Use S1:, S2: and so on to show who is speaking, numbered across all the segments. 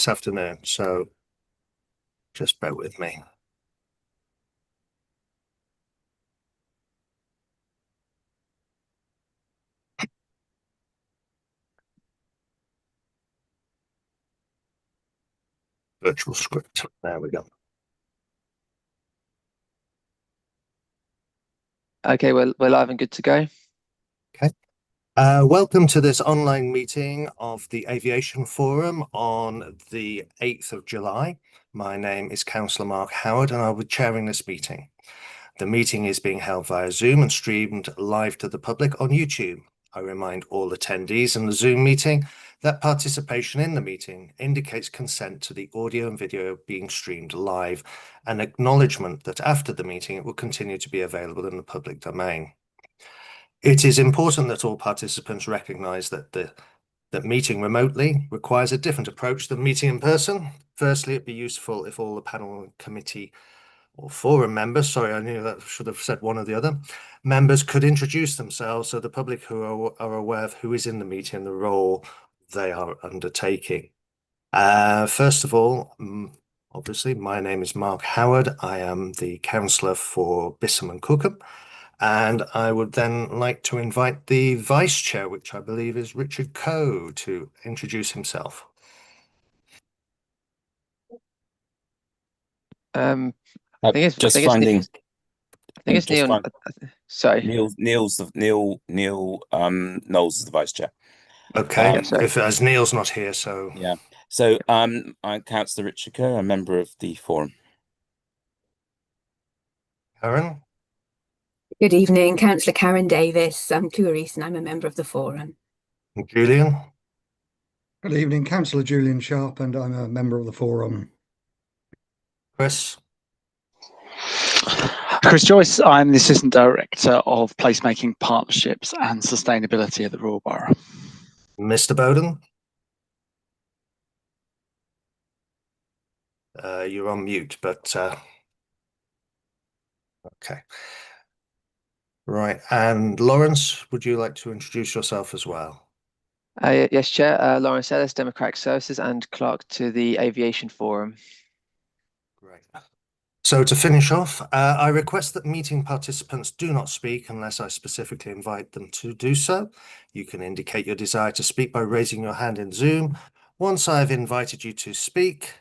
S1: this afternoon, so just bear with me. Virtual script. There we go.
S2: Okay, we're live and good to go.
S1: Okay. Welcome to this online meeting of the Aviation Forum on the 8th of July. My name is Councillor Mark Howard and I'll be chairing this meeting. The meeting is being held via Zoom and streamed live to the public on YouTube. I remind all attendees in the Zoom meeting that participation in the meeting indicates consent to the audio and video being streamed live and acknowledgement that after the meeting it will continue to be available in the public domain. It is important that all participants recognise that meeting remotely requires a different approach than meeting in person. Firstly, it'd be useful if all the panel and committee or forum members, sorry, I knew that I should have said one or the other, members could introduce themselves so the public who are aware of who is in the meeting and the role they are undertaking. First of all, obviously, my name is Mark Howard. I am the councillor for Bisham and Cookham. And I would then like to invite the vice chair, which I believe is Richard Coe, to introduce himself.
S2: I think it's Neil. Sorry,
S3: Neil Knowles is the vice chair.
S1: Okay, as Neil's not here, so
S3: yeah. So I'm Councillor Richard Coe, a member of the forum.
S1: Karen.
S4: Good evening, Councillor Karen Davis. I'm Clarice and I'm a member of the forum.
S1: Julian.
S5: Good evening, Councillor Julian Sharp, and I'm a member of the forum.
S1: Chris.
S6: Chris Joyce, I'm the Assistant Director of Placemaking, Partnerships and Sustainability at the Royal Borough.
S1: Mr. Bowden. You're on mute, but okay. Right, and Lawrence, would you like to introduce yourself as well?
S2: Yes, Chair. Lawrence Ellis, Democratic Services and Clerk to the Aviation Forum.
S1: Great. So to finish off, I request that meeting participants do not speak unless I specifically invite them to do so. You can indicate your desire to speak by raising your hand in Zoom. Once I've invited you to speak,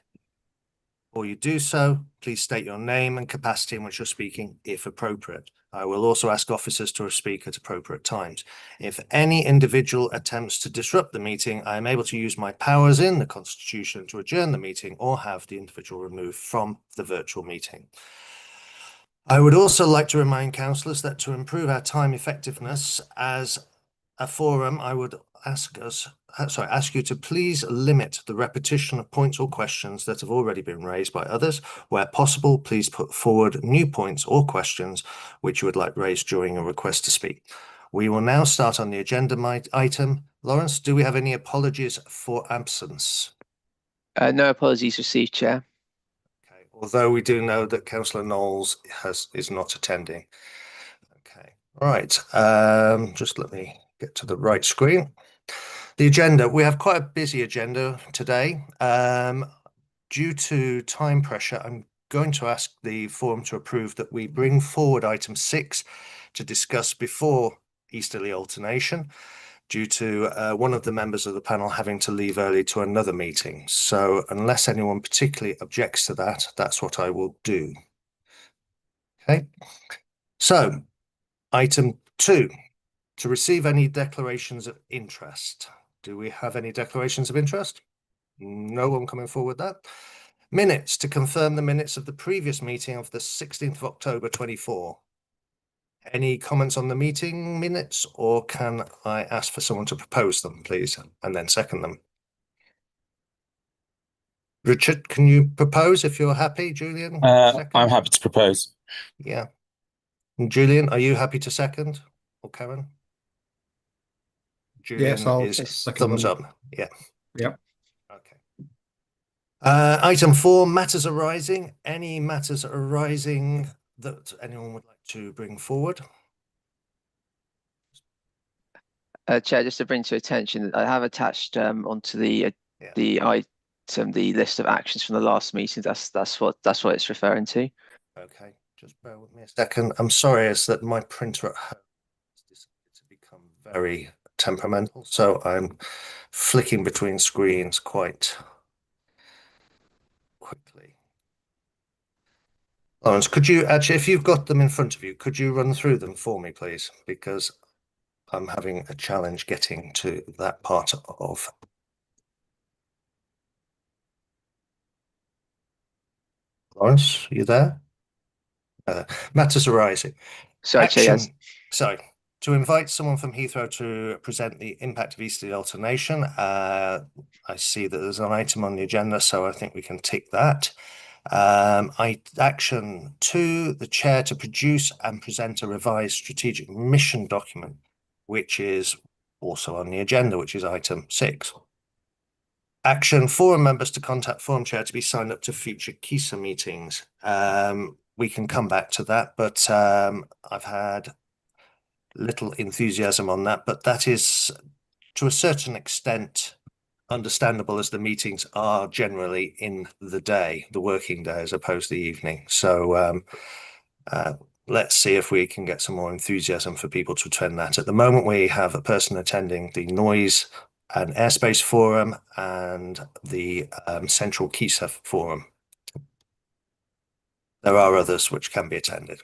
S1: or you do so, please state your name and capacity in which you're speaking, if appropriate. I will also ask officers to speak at appropriate times. If any individual attempts to disrupt the meeting, I am able to use my powers in the Constitution to adjourn the meeting or have the individual removed from the virtual meeting. I would also like to remind councillors that to improve our time effectiveness as a forum, I would ask you to please limit the repetition of points or questions that have already been raised by others. Where possible, please put forward new points or questions which you would like raised during a request to speak. We will now start on the agenda item. Lawrence, do we have any apologies for absence?
S2: No apologies received, Chair.
S1: Okay, although we do know that Councillor Knowles is not attending. Okay, all right. Just let me get to the right screen. The agenda, we have quite a busy agenda today. Due to time pressure, I'm going to ask the forum to approve that we bring forward item 6 to discuss before Easterly Alternation, due to one of the members of the panel having to leave early to another meeting. So unless anyone particularly objects to that, that's what I will do. Okay, so item 2, to receive any declarations of interest. Do we have any declarations of interest? No one coming forward with that. Minutes, to confirm the minutes of the previous meeting of the 16th of October 24. Any comments on the meeting minutes, or can I ask for someone to propose them, please, and then second them? Richard, can you propose if you're happy? Julian?
S3: I'm happy to propose.
S1: Yeah. And Julian, are you happy to second? Or Karen? Julian,
S5: yes, I'll
S1: is thumbs up. Yeah.
S5: Yep.
S1: Okay. Item 4, matters arising. Any matters arising that anyone would like to bring forward?
S2: Chair, just to bring to attention, I have attached onto the the list of actions from the last meeting. That's what it's referring to.
S1: Okay, just bear with me a second. I'm sorry, it's that my printer at home has decided to become very temperamental, so I'm flicking between screens quite quickly. Lawrence, could you actually, if you've got them in front of you, could you run through them for me, please? Because I'm having a challenge getting to that part of. Lawrence, are you there? Matters arising.
S2: Sorry, Chair, yes.
S1: Sorry. To invite someone from Heathrow to present the impact of easterly alternation. I see that there's an item on the agenda, so I think we can tick that. Action 2, the chair to produce and present a revised strategic mission document, which is also on the agenda, which is item 6. Action 4, members to contact forum chair to be signed up to future KISA meetings. We can come back to that, but I've had little enthusiasm on that, but that is to a certain extent understandable, as the meetings are generally in the day, the working day, as opposed to the evening. So let's see if we can get some more enthusiasm for people to attend that. At the moment, we have a person attending the Noise and Airspace Forum and the Central KISA Forum. There are others which can be attended.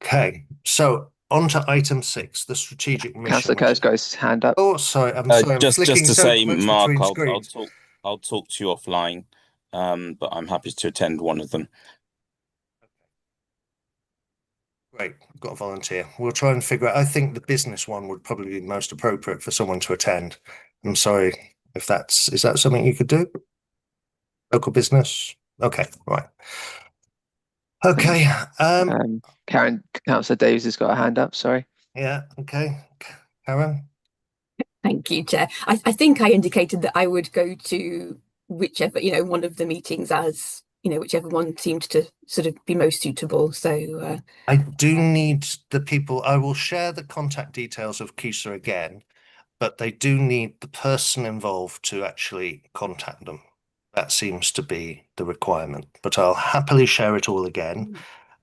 S1: Okay, so on to item 6, the strategic mission.
S2: Councillor Kerr's got his hand up.
S1: Oh, sorry, I'm sorry. I'm
S3: just
S1: flicking
S3: to
S1: so
S3: say,
S1: much
S3: Mark,
S1: between screens.
S3: I'll talk to you offline, but I'm happy to attend one of them.
S1: Great, I've got a volunteer. We'll try and figure out. I think the business one would probably be most appropriate for someone to attend. I'm sorry if is that something you could do? Local business? Okay, right. Okay.
S2: Karen, Councillor Davies has got a hand up, sorry.
S1: Yeah, okay. Karen?
S4: Thank you, Chair. I think I indicated that I would go to whichever, one of the meetings, as whichever one seemed to sort of be most suitable. So
S1: I do need the people. I will share the contact details of KISA again, but they do need the person involved to actually contact them. That seems to be the requirement, but I'll happily share it all again,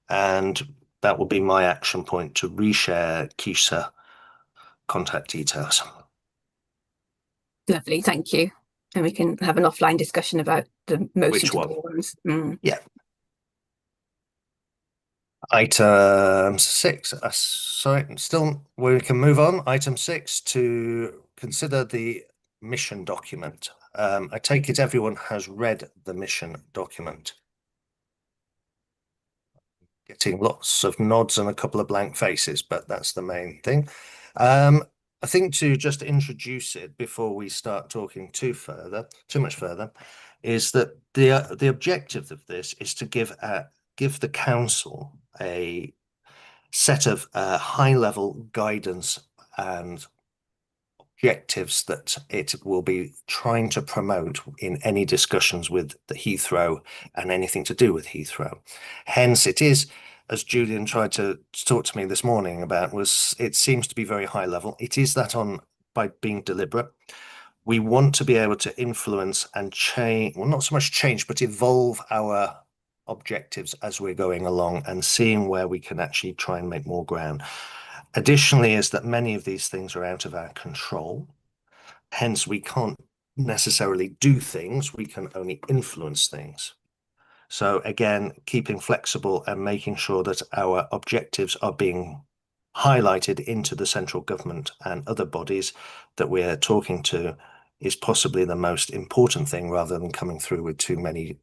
S1: and that will be my action point, to reshare KISA contact details.
S4: Lovely, thank you. And we can have an offline discussion about the most
S1: Which
S4: suitable
S1: one?
S4: ones.
S1: Yeah. Item 6, sorry, still we can move on. Item 6, to consider the mission document. I take it everyone has read the mission document. Getting lots of nods and a couple of blank faces, but that's the main thing. I think to just introduce it before we start talking too much further, is that the objective of this is to give the council a set of high-level guidance and objectives that it will be trying to promote in any discussions with the Heathrow and anything to do with Heathrow. Hence, it is, as Julian tried to talk to me this morning about, it seems to be very high level. It is that by being deliberate. We want to be able to influence and change, well, not so much change, but evolve our objectives as we're going along and seeing where we can actually try and make more ground. Additionally, is that many of these things are out of our control. Hence, we can't necessarily do things, we can only influence things. So again, keeping flexible and making sure that our objectives are being highlighted into the central government and other bodies that we're talking to is possibly the most important thing, rather than coming through with too many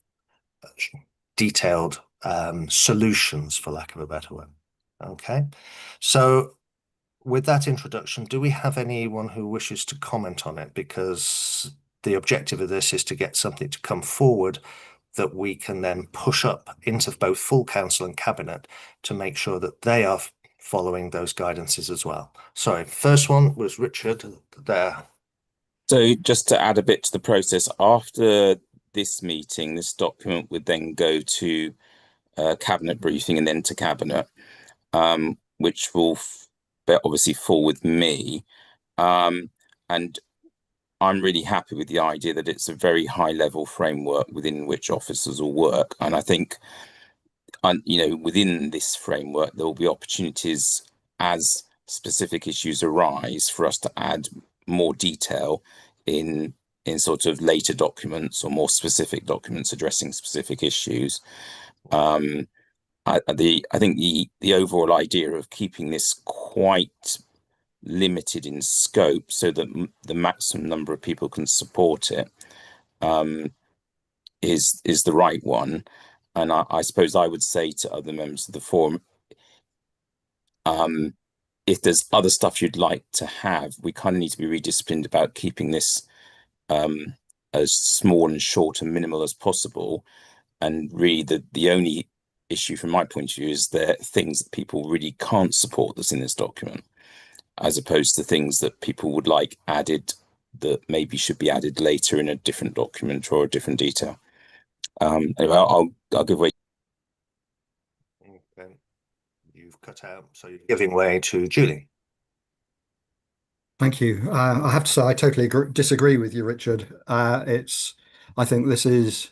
S1: detailed solutions, for lack of a better word. Okay, so with that introduction, do we have anyone who wishes to comment on it? Because the objective of this is to get something to come forward that we can then push up into both full council and cabinet to make sure that they are following those guidances as well. Sorry, first one was Richard there.
S3: So just to add a bit to the process, after this meeting, this document would then go to cabinet briefing and then to cabinet, which will obviously fall with me. And I'm really happy with the idea that it's a very high level framework within which officers will work. And I think, within this framework, there will be opportunities as specific issues arise for us to add more detail in sort of later documents or more specific documents addressing specific issues. I think the overall idea of keeping this quite limited in scope so that the maximum number of people can support it is the right one. And I suppose I would say to other members of the forum, if there's other stuff you'd like to have, we kind of need to be really disciplined about keeping this as small and short and minimal as possible. And really the only issue from my point of view is there are things that people really can't support that's in this document, as opposed to things that people would like added that maybe should be added later in a different document or a different detail. Anyway, I'll give way.
S1: Okay. You've cut out, so you're giving way to Julie.
S5: Thank you. I have to say, I totally disagree with you, Richard. I think this is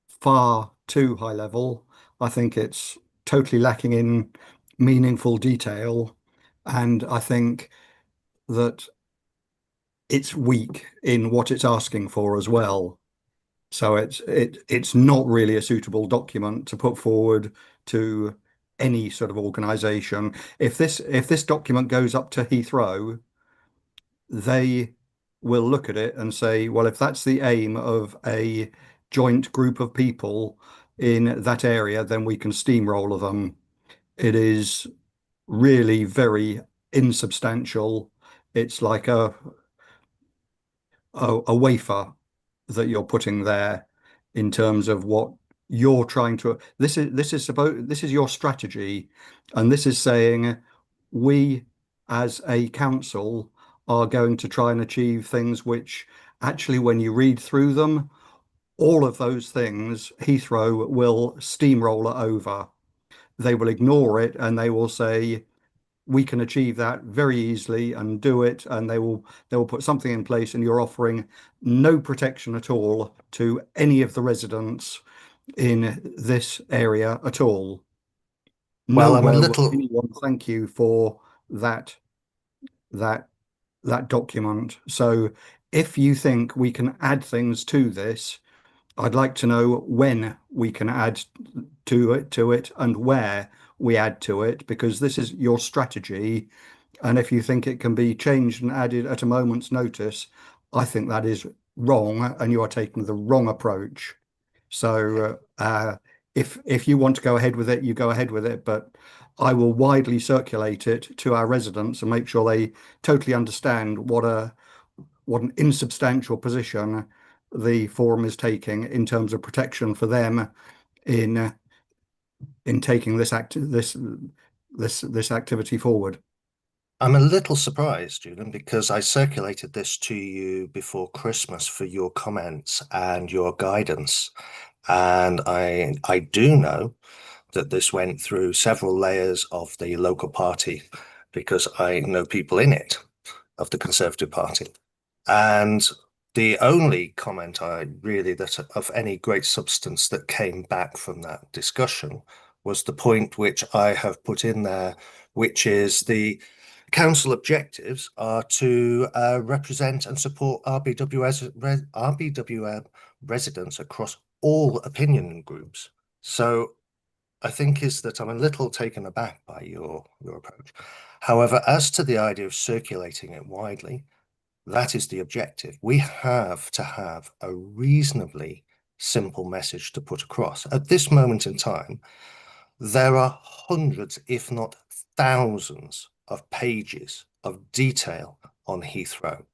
S5: far too high level. I think it's totally lacking in meaningful detail, and I think that it's weak in what it's asking for as well. So it's not really a suitable document to put forward to any sort of organization. If this document goes up to Heathrow, they will look at it and say, well, if that's the aim of a joint group of people in that area, then we can steamroller them. It is really very insubstantial. It's like a wafer that you're putting there in terms of what you're trying to. This is your strategy, and this is saying we as a council are going to try and achieve things which actually, when you read through them, all of those things Heathrow will steamroller over. They will ignore it and they will say we can achieve that very easily and do it, and they will put something in place, and you're offering no protection at all to any of the residents in this area at all.
S1: Well, I'm a
S5: Nowhere will
S1: little.
S5: anyone thank you for that document. So if you think we can add things to this, I'd like to know when we can add to it and where we add to it, because this is your strategy. And if you think it can be changed and added at a moment's notice, I think that is wrong and you are taking the wrong approach. So if you want to go ahead with it, you go ahead with it, but I will widely circulate it to our residents and make sure they totally understand what an insubstantial position the forum is taking in terms of protection for them in taking this activity forward.
S1: I'm a little surprised, Julian, because I circulated this to you before Christmas for your comments and your guidance. And I do know that this went through several layers of the local party, because I know people in it, of the Conservative Party. And the only comment that of any great substance that came back from that discussion was the point which I have put in there, which is the council objectives are to represent and support RBWM residents across all opinion groups. So I think is that I'm a little taken aback by your approach. However, as to the idea of circulating it widely, that is the objective. We have to have a reasonably simple message to put across. At this moment in time, there are hundreds, if not thousands, of pages of detail on Heathrow.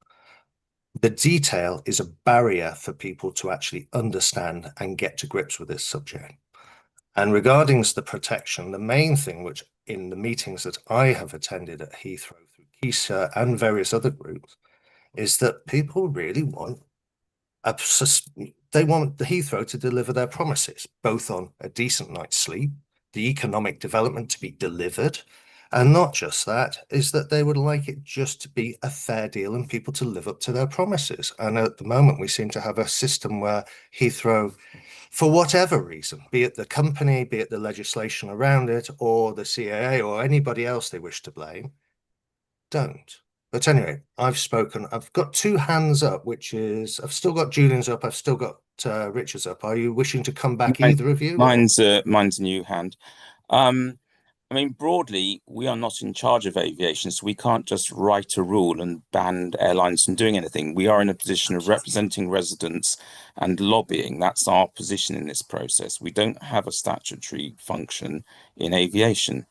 S1: The detail is a barrier for people to actually understand and get to grips with this subject. And regarding the protection, the main thing which in the meetings that I have attended at Heathrow through KISA and various other groups is that people really want they want the Heathrow to deliver their promises, both on a decent night's sleep, the economic development to be delivered, And not just that, is that they would like it just to be a fair deal and people to live up to their promises. And at the moment, we seem to have a system where Heathrow, for whatever reason, be it the company, be it the legislation around it, or the CAA, or anybody else they wish to blame, don't. But anyway, I've spoken. I've got two hands up, which is I've still got Julian's up. I've still got Richard's up. Are you wishing to come back, either of you?
S3: Mine's a new hand. I mean, broadly, we are not in charge of aviation, so we can't just write a rule and ban airlines from doing anything. We are in a position of representing residents and lobbying. That's our position in this process. We don't have a statutory function in aviation.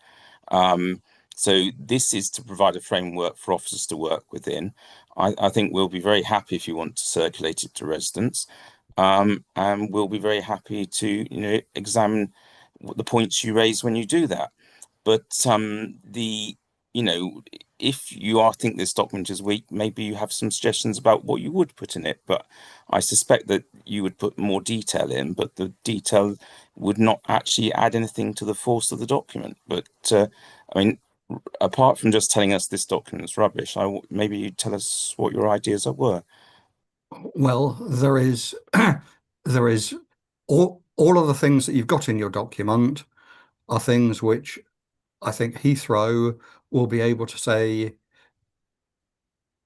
S3: So this is to provide a framework for officers to work within. I think we'll be very happy if you want to circulate it to residents. And we'll be very happy to, examine the points you raise when you do that. But if you think this document is weak, maybe you have some suggestions about what you would put in it. But I suspect that you would put more detail in, but the detail would not actually add anything to the force of the document. But I mean, apart from just telling us this document is rubbish, maybe you tell us what your ideas were.
S5: Well, there is there is all of the things that you've got in your document are things which I think Heathrow will be able to say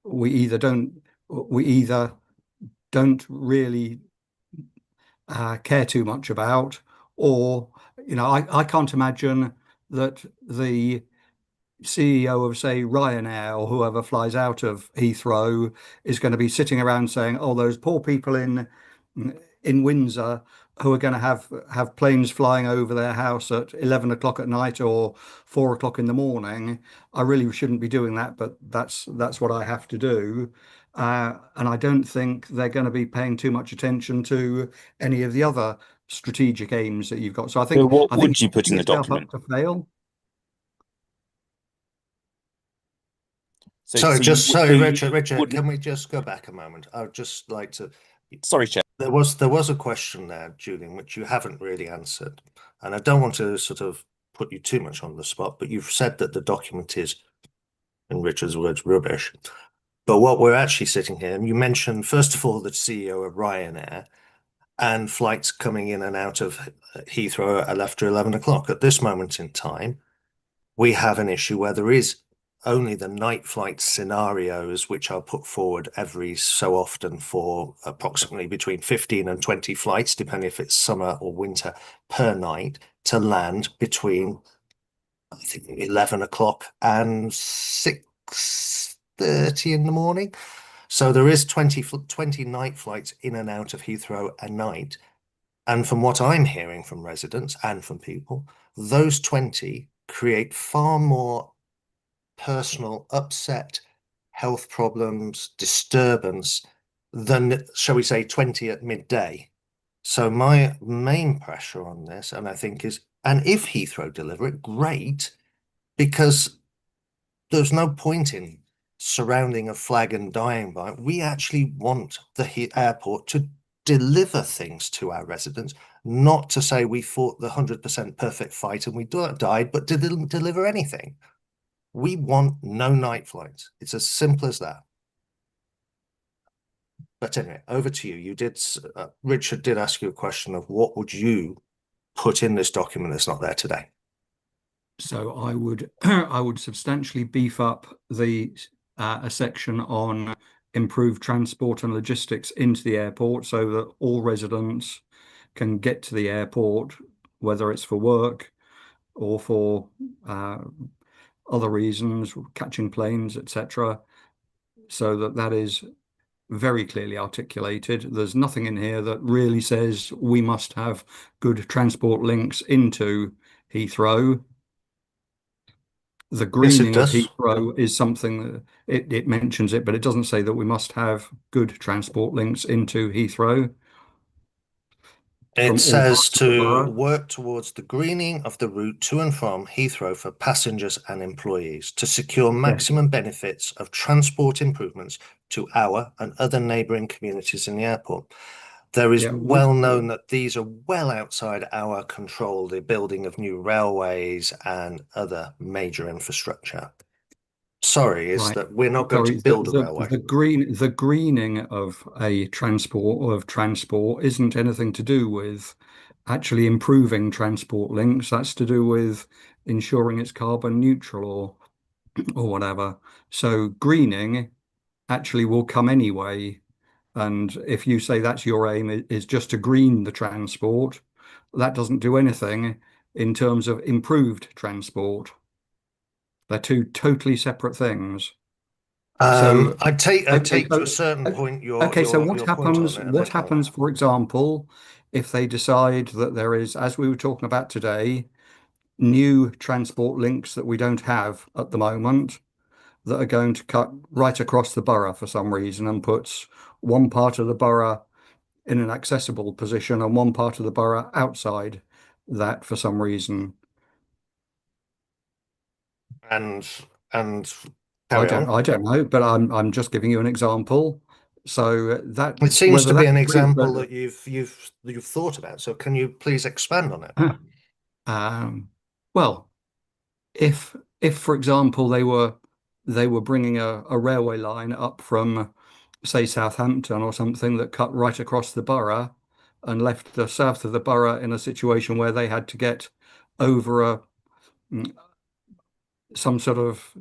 S5: we either don't really care too much about, or I can't imagine that the CEO of, say, Ryanair or whoever flies out of Heathrow is going to be sitting around saying, "Oh, those poor people in Windsor who are going to have planes flying over their house at 11 o'clock at night or 4 o'clock in the morning. I really shouldn't be doing that, but that's what I have to do." And I don't think they're going to be paying too much attention to any of the other strategic aims that you've got. So I think
S3: what would you put in the
S5: yourself
S3: document?
S5: up to fail.
S1: Sorry, Richard, can we just go back a moment? I would just like to.
S3: Sorry, Chair.
S1: There was a question there, Julian, which you haven't really answered, and I don't want to sort of put you too much on the spot, but you've said that the document is, in Richard's words, rubbish. But what we're actually sitting here, and you mentioned first of all the CEO of Ryanair and flights coming in and out of Heathrow after 11 o'clock. At this moment in time, we have an issue where there is only the night flight scenarios which are put forward every so often for approximately between 15 and 20 flights, depending if it's summer or winter, per night to land between, I think, 11 o'clock and 6:30 in the morning. So there is 20 night flights in and out of Heathrow a night. And from what I'm hearing from residents and from people, those 20 create far more personal upset, health problems, disturbance than, shall we say, 20 at midday. So my main pressure on this, and I think is, and if Heathrow deliver it, great, because there's no point in surrounding a flag and dying by it. We actually want the airport to deliver things to our residents, not to say we fought the 100% perfect fight and we died, but didn't deliver anything. We want no night flights. It's as simple as that. But anyway, over to you. You did, Richard did ask you a question of what would you put in this document that's not there today?
S5: So I would substantially beef up a section on improved transport and logistics into the airport so that all residents can get to the airport, whether it's for work or for other reasons, catching planes, etc., so that is very clearly articulated. There's nothing in here that really says we must have good transport links into Heathrow. The greening of Heathrow is something that it mentions it, but it doesn't say that we must have good transport links into Heathrow.
S1: It says to work towards the greening of the route to and from Heathrow for passengers and employees to secure maximum benefits of transport improvements to our and other neighbouring communities in the airport. There is
S5: Yeah,
S1: well known that these are well outside our control, the building of new railways and other major infrastructure. Sorry, is
S5: right.
S1: that we're not going to
S5: Sorry,
S1: build a railway.
S5: the greening of a transport isn't anything to do with actually improving transport links. That's to do with ensuring it's carbon neutral or whatever. So greening actually will come anyway. And if you say that's your aim is just to green the transport, that doesn't do anything in terms of improved transport. They're two totally separate things. So
S1: I
S5: okay,
S1: take to a certain point
S5: okay, so
S1: your point on it a
S5: what
S1: little.
S5: happens, for example, if they decide that there is, as we were talking about today, new transport links that we don't have at the moment that are going to cut right across the borough for some reason and puts one part of the borough in an accessible position and one part of the borough outside that for some reason.
S1: And carry on.
S5: I don't know, but I'm just giving you an example. So that
S1: It seems
S5: whether
S1: to be
S5: that's
S1: an
S5: true,
S1: example that you've thought about. So can you please expand on it?
S5: well, if for example they were bringing a railway line up from say Southampton or something that cut right across the borough and left the south of the borough in a situation where they had to get over mm, some sort of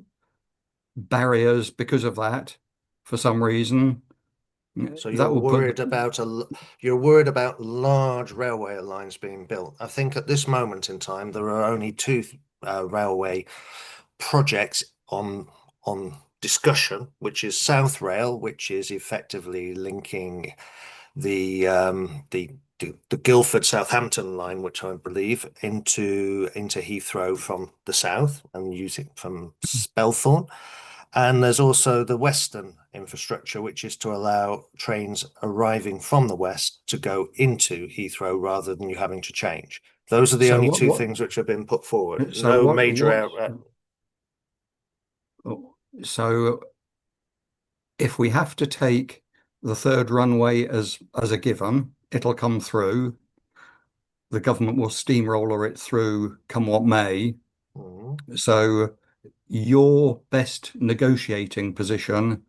S5: barriers because of that for some reason.
S1: So
S5: That will put
S1: you're worried about large railway lines being built. I think at this moment in time there are only two railway projects on discussion, which is South Rail, which is effectively linking the Guildford Southampton line, which I believe into Heathrow from the south and using from Spelthorne. And there's also the Western infrastructure, which is to allow trains arriving from the west to go into Heathrow rather than you having to change. Those are the
S5: so
S1: only
S5: what
S1: two things which have been put forward.
S5: so
S1: No
S5: what
S1: major
S5: what
S1: out.
S5: so if we have to take the third runway as a given, it'll come through. The government will steamroller it through come what may. So your best negotiating position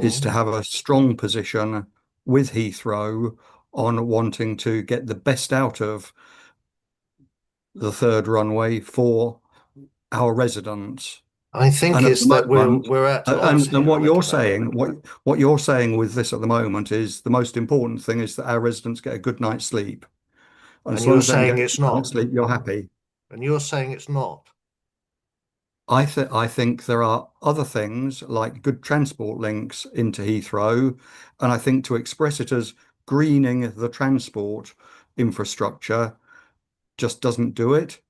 S5: is to have a strong position with Heathrow on wanting to get the best out of the third runway for our residents.
S1: I think
S5: And at the
S1: is that
S5: moment,
S1: we're at odds
S5: and
S1: here a
S5: what you're
S1: little bit.
S5: saying, what you're saying with this at the moment is the most important thing is that our residents get a good night's sleep. And
S1: And
S5: as long
S1: you're
S5: as they can
S1: saying
S5: get a
S1: it's
S5: good night's
S1: not.
S5: sleep, you're happy.
S1: And you're saying it's not.
S5: I think there are other things like good transport links into Heathrow, and I think to express it as greening the transport infrastructure just doesn't do it.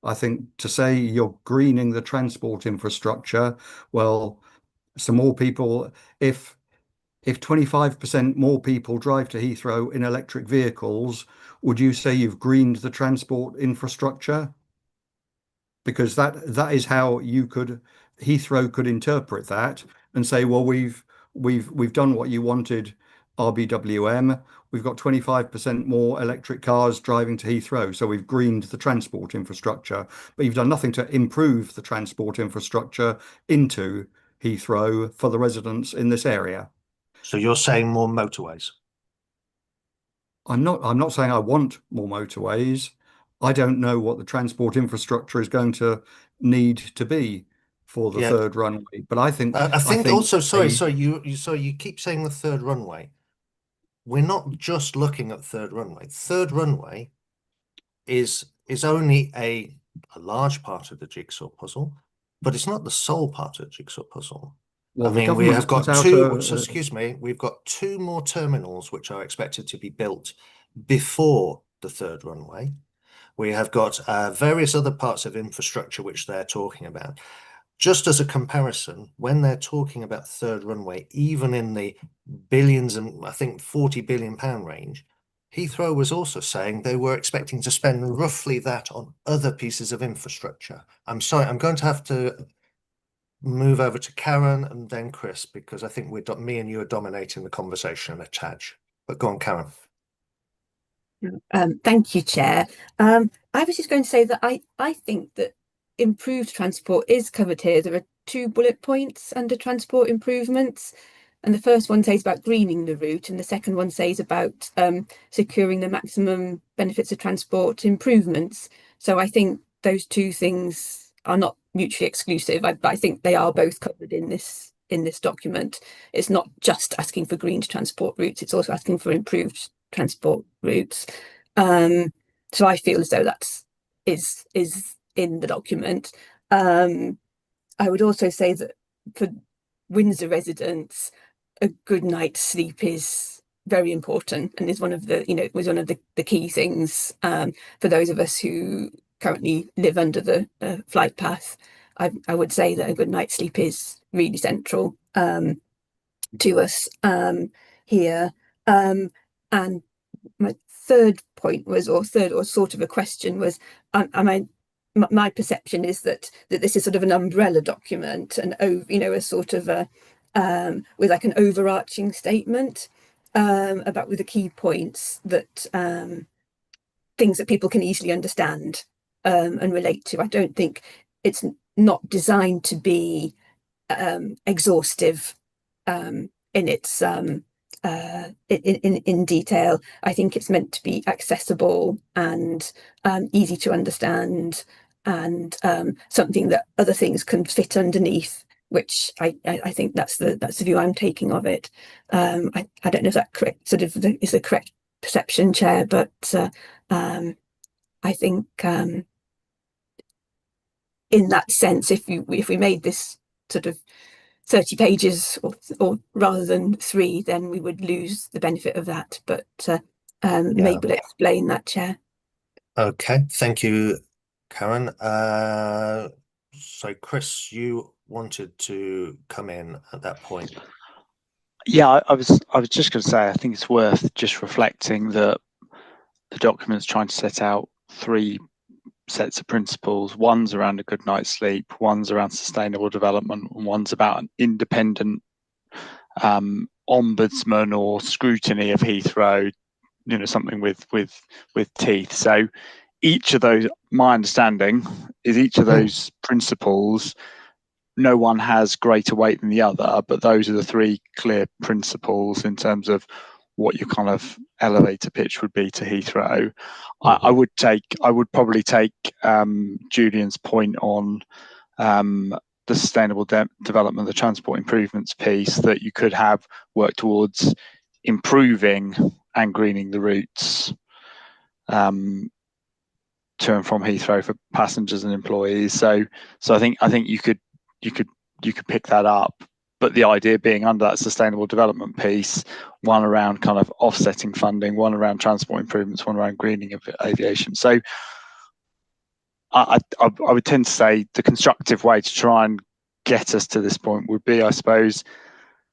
S5: I think to say you're greening the transport infrastructure, well, some more people, if 25% more people drive to Heathrow in electric vehicles, would you say you've greened the transport infrastructure? Because that is how Heathrow could interpret that and say, well, we've done what you wanted, RBWM. We've got 25% more electric cars driving to Heathrow, so we've greened the transport infrastructure. But you've done nothing to improve the transport infrastructure into Heathrow for the residents in this area.
S1: So you're saying more motorways.
S5: I'm not saying I want more motorways. I don't know what the transport infrastructure is going to need to be for the
S1: Yeah.
S5: third runway, but
S1: I
S5: I
S1: think
S5: think
S1: also, sorry, you keep saying the third runway. We're not just looking at third runway. Third runway is only a large part of the jigsaw puzzle, but it's not the sole part of the jigsaw puzzle. I
S5: well, the
S1: mean, we
S5: government has
S1: have
S5: put
S1: got
S5: out
S1: two, so excuse me, we've got two more terminals which are expected to be built before the third runway. We have got various other parts of infrastructure which they're talking about. Just as a comparison, when they're talking about third runway, even in the billions and I think 40 billion pound range, Heathrow was also saying they were expecting to spend roughly that on other pieces of infrastructure. I'm sorry, I'm going to have to move over to Karen and then Chris, because I think me and you are dominating the conversation a tad. But go on, Karen.
S4: Thank you, Chair. I was just going to say that I think that improved transport is covered here. There are 2 bullet points under transport improvements, and the first one says about greening the route, and the second one says about securing the maximum benefits of transport improvements. So I think those 2 things are not mutually exclusive, but I think they are both covered in this document. It's not just asking for greened transport routes; it's also asking for improved transport routes. So I feel as though is in the document. I would also say that for Windsor residents, a good night's sleep is very important and is one of the was one of the key things for those of us who currently live under the flight path. I would say that a good night's sleep is really central to us here. And my third point was, or sort of a question was, my perception is that this is sort of an umbrella document, and a sort of a with like an overarching statement about with the key points that things that people can easily understand and relate to. I don't think it's not designed to be exhaustive in its in detail. I think it's meant to be accessible and easy to understand, and something that other things can fit underneath, which I think that's the view I'm taking of it. I don't know if that correct sort of is the correct perception, Chair, but I think in that sense, if we made this sort of 30 pages or rather than 3, then we would lose the benefit of that. But maybe we'll explain that, Chair.
S1: Okay, thank you, Karen. So Chris, you wanted to come in at that point.
S6: Yeah, I was just going to say, I think it's worth just reflecting that the document's trying to set out 3 sets of principles. One's around a good night's sleep, one's around sustainable development, and one's about an independent ombudsman or scrutiny of Heathrow, something with teeth. So each of those, my understanding is each of those principles, no one has greater weight than the other, but those are the 3 clear principles in terms of what your kind of elevator pitch would be to Heathrow. I would probably take Julian's point on the sustainable development, the transport improvements piece, that you could have work towards improving and greening the routes to and from Heathrow for passengers and employees. So I think you could pick that up. But the idea being under that sustainable development piece, one around kind of offsetting funding, one around transport improvements, one around greening of aviation. So I would tend to say the constructive way to try and get us to this point would be, I suppose,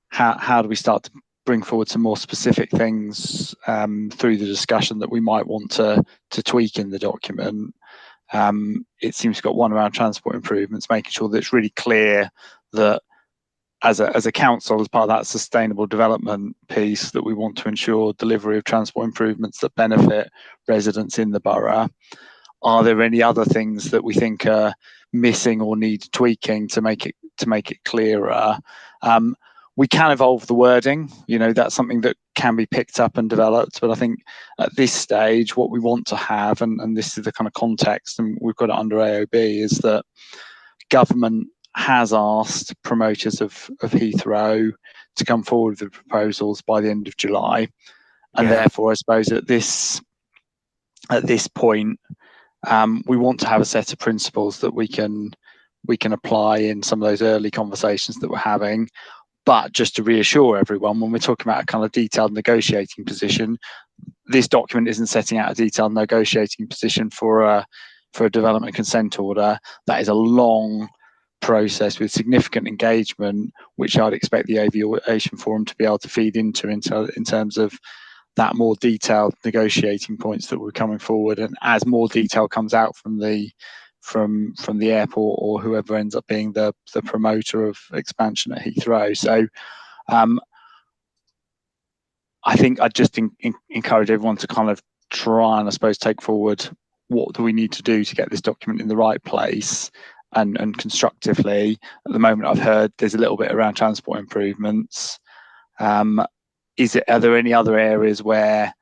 S6: how do we start to bring forward some more specific things through the discussion that we might want to tweak in the document. It seems to have got one around transport improvements, making sure that it's really clear that as a council, as part of that sustainable development piece, that we want to ensure delivery of transport improvements that benefit residents in the borough. Are there any other things that we think are missing or need tweaking to make it clearer? We can evolve the wording, that's something that can be picked up and developed. But I think at this stage, what we want to have, and this is the kind of context, and we've got it under AOB, is that government has asked promoters of Heathrow to come forward with proposals by the end of July. And therefore, I suppose at this point, we want to have a set of principles that we can apply in some of those early conversations that we're having. But just to reassure everyone, when we're talking about a kind of detailed negotiating position, this document isn't setting out a detailed negotiating position for a development consent order. That is a long process with significant engagement, which I'd expect the Aviation Forum to be able to feed into in terms of that more detailed negotiating points that were coming forward. And as more detail comes out from the airport or whoever ends up being the promoter of expansion at Heathrow. So I think I'd just encourage everyone to kind of try and, I suppose, take forward what do we need to do to get this document in the right place and constructively. At the moment, I've heard there's a little bit around transport improvements. Are there any other areas where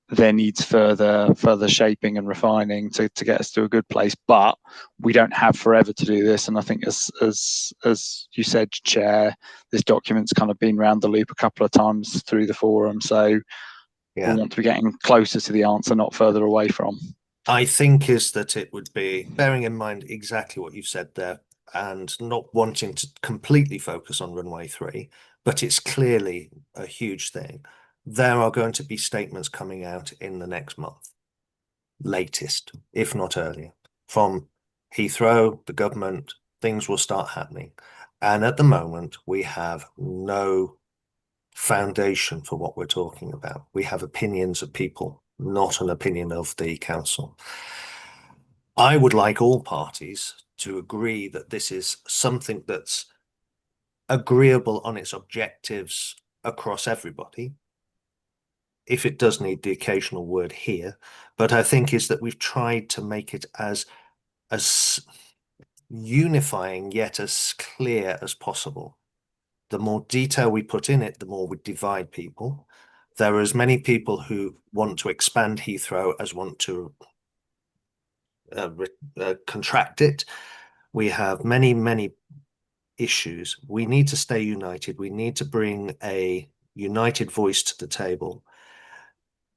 S6: there needs further shaping and refining to get us to a good place? But we don't have forever to do this, and I think as you said, Chair, this document's kind of been round the loop a couple of times through the forum, so
S1: Yeah.
S6: we want to be getting closer to the answer, not further away from.
S1: I think is that it would be bearing in mind exactly what you've said there and not wanting to completely focus on runway 3, but it's clearly a huge thing. There are going to be statements coming out in the next month, latest, if not earlier, from Heathrow, the government. Things will start happening. And at the moment, we have no foundation for what we're talking about. We have opinions of people, not an opinion of the council. I would like all parties to agree that this is something that's agreeable on its objectives across everybody. If it does need the occasional word here, but I think is that we've tried to make it as unifying yet as clear as possible. The more detail we put in it, the more we divide people. There are as many people who want to expand Heathrow as want to contract it. We have many issues. We need to stay united. We need to bring a united voice to the table.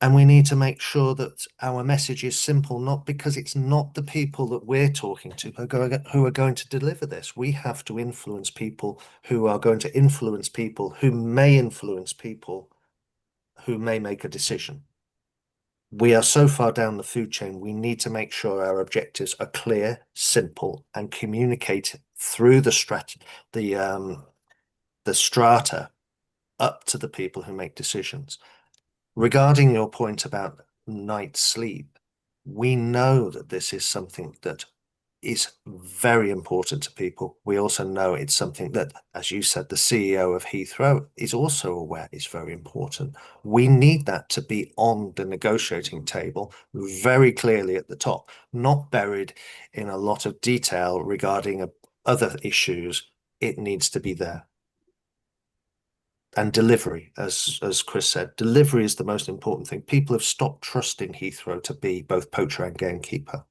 S1: And we need to make sure that our message is simple, not because it's not the people that we're talking to who are going to deliver this. We have to influence people who are going to influence people who may influence people who may make a decision. We are so far down the food chain, we need to make sure our objectives are clear, simple, and communicate through the strata up to the people who make decisions. Regarding your point about night sleep, we know that this is something that is very important to people. We also know it's something that, as you said, the CEO of Heathrow is also aware is very important. We need that to be on the negotiating table very clearly at the top, not buried in a lot of detail regarding other issues. It needs to be there. And delivery, as Chris said, delivery is the most important thing. People have stopped trusting Heathrow to be both poacher and gamekeeper.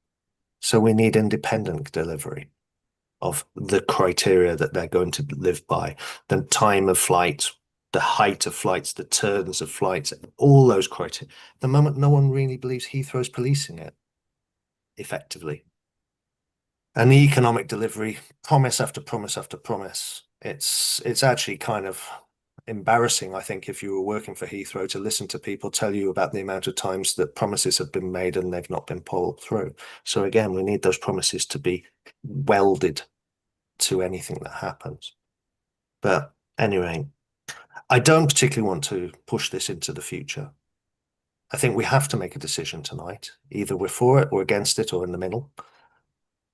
S1: So we need independent delivery of the criteria that they're going to live by, the time of flight, the height of flights, the turns of flights, all those criteria. At the moment, no one really believes Heathrow's policing it effectively. And the economic delivery, promise after promise after promise. It's actually kind of embarrassing, I think, if you were working for Heathrow to listen to people tell you about the amount of times that promises have been made and they've not been pulled through. So again, we need those promises to be welded to anything that happens. But anyway, I don't particularly want to push this into the future. I think we have to make a decision tonight. Either we're for it or against it or in the middle,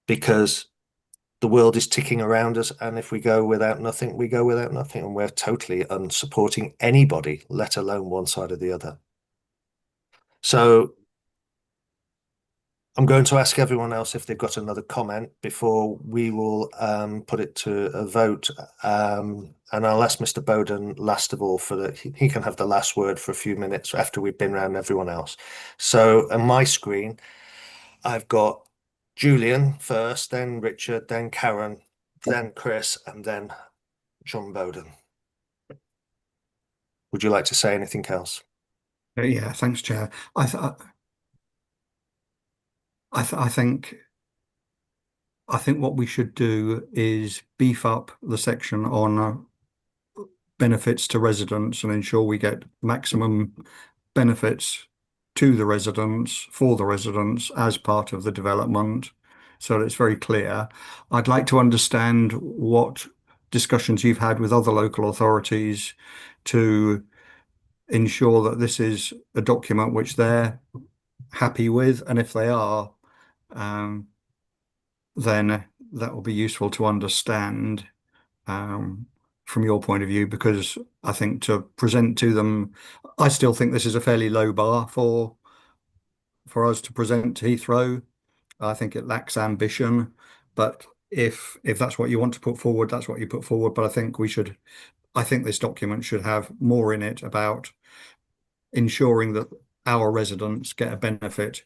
S1: because the world is ticking around us, and if we go without nothing, we go without nothing, and we're totally unsupporting anybody, let alone one side or the other. So I'm going to ask everyone else if they've got another comment before we will put it to a vote. And I'll ask Mr. Bowden last of all he can have the last word for a few minutes after we've been around everyone else. So on my screen, I've got Julian first, then Richard, then Karen, then Chris, and then John Bowden. Would you like to say anything else?
S5: Yeah, thanks, Chair. I think what we should do is beef up the section on benefits to residents and ensure we get maximum benefits to the residents, for the residents, as part of the development, so that it's very clear. I'd like to understand what discussions you've had with other local authorities to ensure that this is a document which they're happy with, and if they are, then that will be useful to understand from your point of view, because I think to present to them, I still think this is a fairly low bar for for us to present to Heathrow. I think it lacks ambition, but if that's what you want to put forward, that's what you put forward. But I think this document should have more in it about ensuring that our residents get a benefit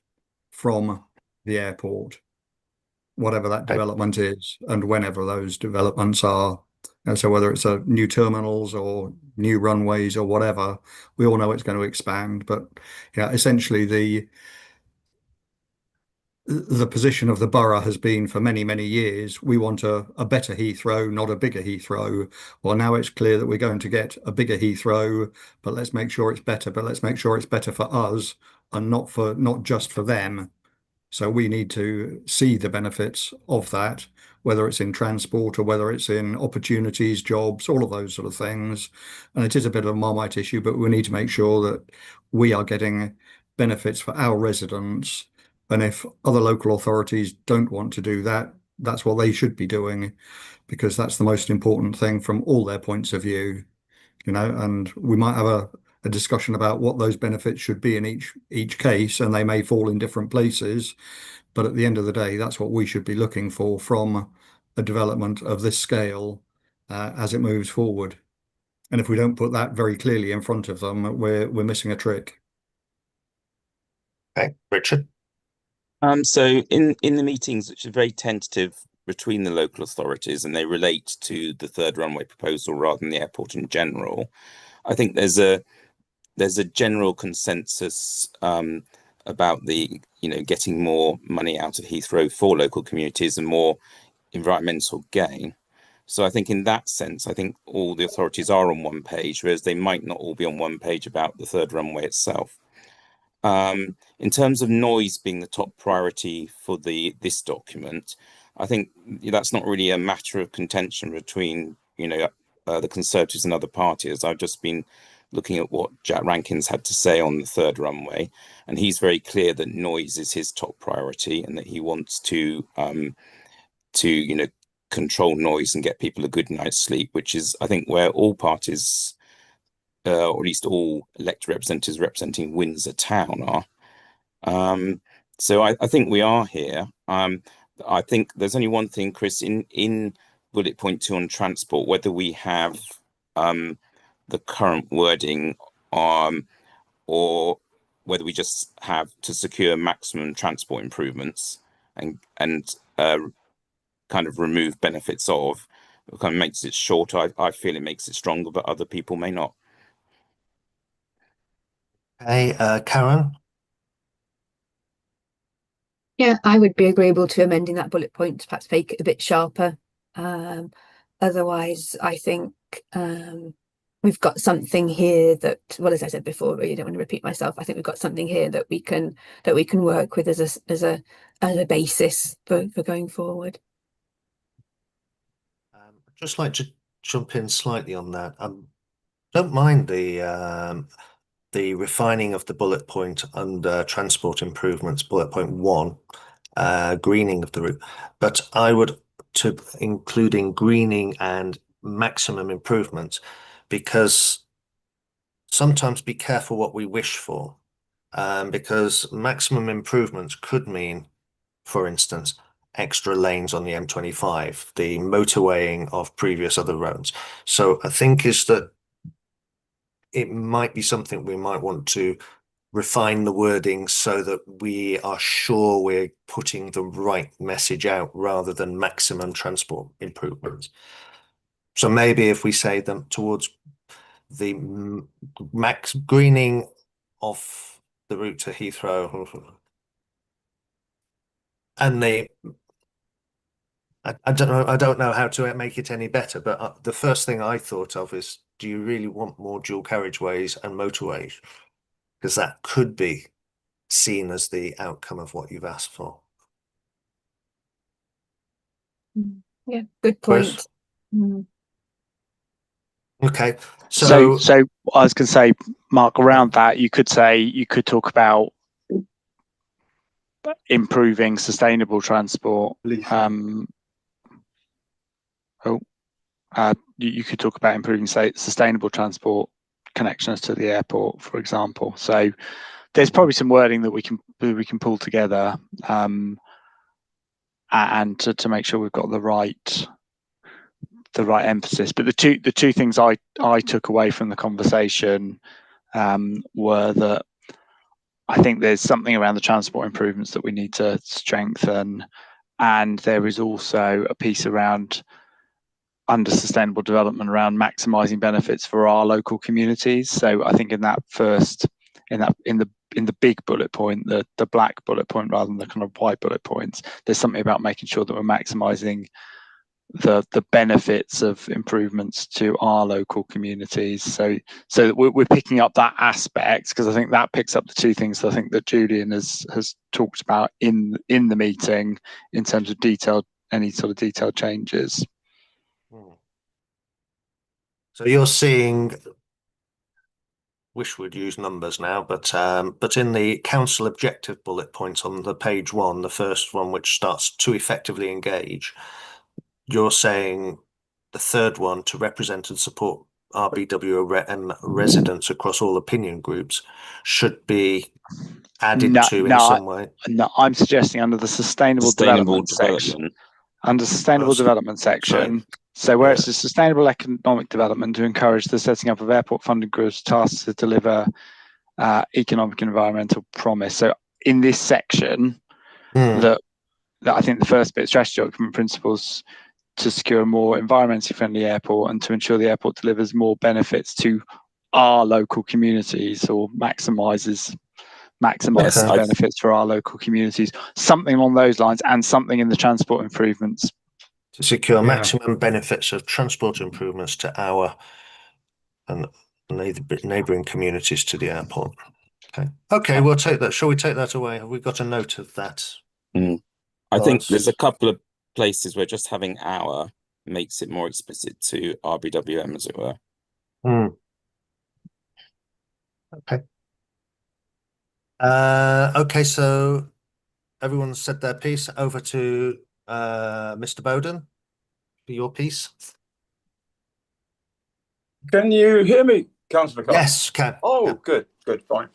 S5: from the airport, whatever that development is, and whenever those developments are. And so whether it's new terminals or new runways or whatever, we all know it's going to expand. But yeah, essentially the position of the borough has been for many, many years, we want a better Heathrow, not a bigger Heathrow. Well, now it's clear that we're going to get a bigger Heathrow, but let's make sure it's better. But let's make sure it's better for us and not just for them. So we need to see the benefits of that, whether it's in transport or whether it's in opportunities, jobs, all of those sort of things. And it is a bit of a Marmite issue, but we need to make sure that we are getting benefits for our residents. And if other local authorities don't want to do that, that's what they should be doing, because that's the most important thing from all their points of view, and we might have a discussion about what those benefits should be in each case, and they may fall in different places. But at the end of the day, that's what we should be looking for from a development of this scale as it moves forward. And if we don't put that very clearly in front of them, we're missing a trick.
S1: Okay, Richard.
S3: So in the meetings, which are very tentative between the local authorities, and they relate to the third runway proposal rather than the airport in general, I think there's a general consensus about the getting more money out of Heathrow for local communities and more environmental gain. So I think in that sense, I think all the authorities are on one page, whereas they might not all be on one page about the third runway itself. In terms of noise being the top priority for this document, I think that's not really a matter of contention between the Conservatives and other parties. I've just been looking at what Jack Rankin's had to say on the third runway, and he's very clear that noise is his top priority and that he wants to control noise and get people a good night's sleep, which is, I think, where all parties, or at least all elected representatives representing Windsor Town are. So I think we are here. I think there's only one thing, Chris, in bullet point 2 on transport, whether we have the current wording or whether we just have to secure maximum transport improvements and kind of remove benefits of, it kind of makes it shorter. I feel it makes it stronger, but other people may not.
S1: Hey, Karen.
S4: Yeah, I would be agreeable to amending that bullet point to perhaps make it a bit sharper. Otherwise, I think we've got something here that, well, as I said before, I really don't want to repeat myself. I think we've got something here that we can work with as a basis for going forward.
S1: I'd just like to jump in slightly on that. Don't mind the refining of the bullet point under transport improvements, bullet point 1, greening of the route, but I would to including greening and maximum improvements, because sometimes be careful what we wish for, because maximum improvements could mean, for instance, extra lanes on the M25, the motorwaying of previous other roads. So I think is that it might be something we might want to refine the wording so that we are sure we're putting the right message out rather than maximum transport improvements. So maybe if we say them towards the max greening of the route to Heathrow, and I don't know how to make it any better, but the first thing I thought of is, do you really want more dual carriageways and motorways? Because that could be seen as the outcome of what you've asked for.
S4: Yeah, good point.
S1: Okay,
S6: so I was going to say, Mark, around that, you could talk about improving sustainable transport. You could talk about improving, say, sustainable transport connections to the airport, for example. So there's probably some wording that we can pull together, and to make sure we've got the right emphasis. But the two things I took away from the conversation were that I think there's something around the transport improvements that we need to strengthen, and there is also a piece around under sustainable development around maximising benefits for our local communities. So I think in that first, in the big bullet point, the black bullet point rather than the kind of white bullet points, there's something about making sure that we're maximising the benefits of improvements to our local communities. So we're picking up that aspect, because I think that picks up the two things that I think that Julian has talked about in the meeting in terms of any sort of detailed changes.
S1: So you're seeing, wish we'd use numbers now, but in the council objective bullet points on the page 1, the first one, which starts to effectively engage, you're saying the third one, to represent and support RBWM residents across all opinion groups, should be added to in some way.
S6: No, I'm suggesting under the sustainable development section. Under sustainable development section.
S1: Right.
S6: So where it's a sustainable economic development to encourage the setting up of airport funded groups tasks to deliver economic and environmental promise. So in this section, that I think the first bit, strategy document principles to secure a more environmentally friendly airport and to ensure the airport delivers more benefits to our local communities, or maximises benefits for our local communities. Something along those lines, and something in the transport improvements.
S1: To secure maximum benefits of transport improvements to our and neighbouring communities to the airport. Okay, we'll take that. Shall we take that away? Have we got a note of that?
S3: I think there's a couple of places where just having our makes it more explicit to RBWM, as it were.
S1: Okay. Okay, so everyone's said their piece. Over to Mr. Bowden for your piece.
S7: Can you hear me, Councillor Carr?
S1: Yes, can.
S7: Oh, good, fine.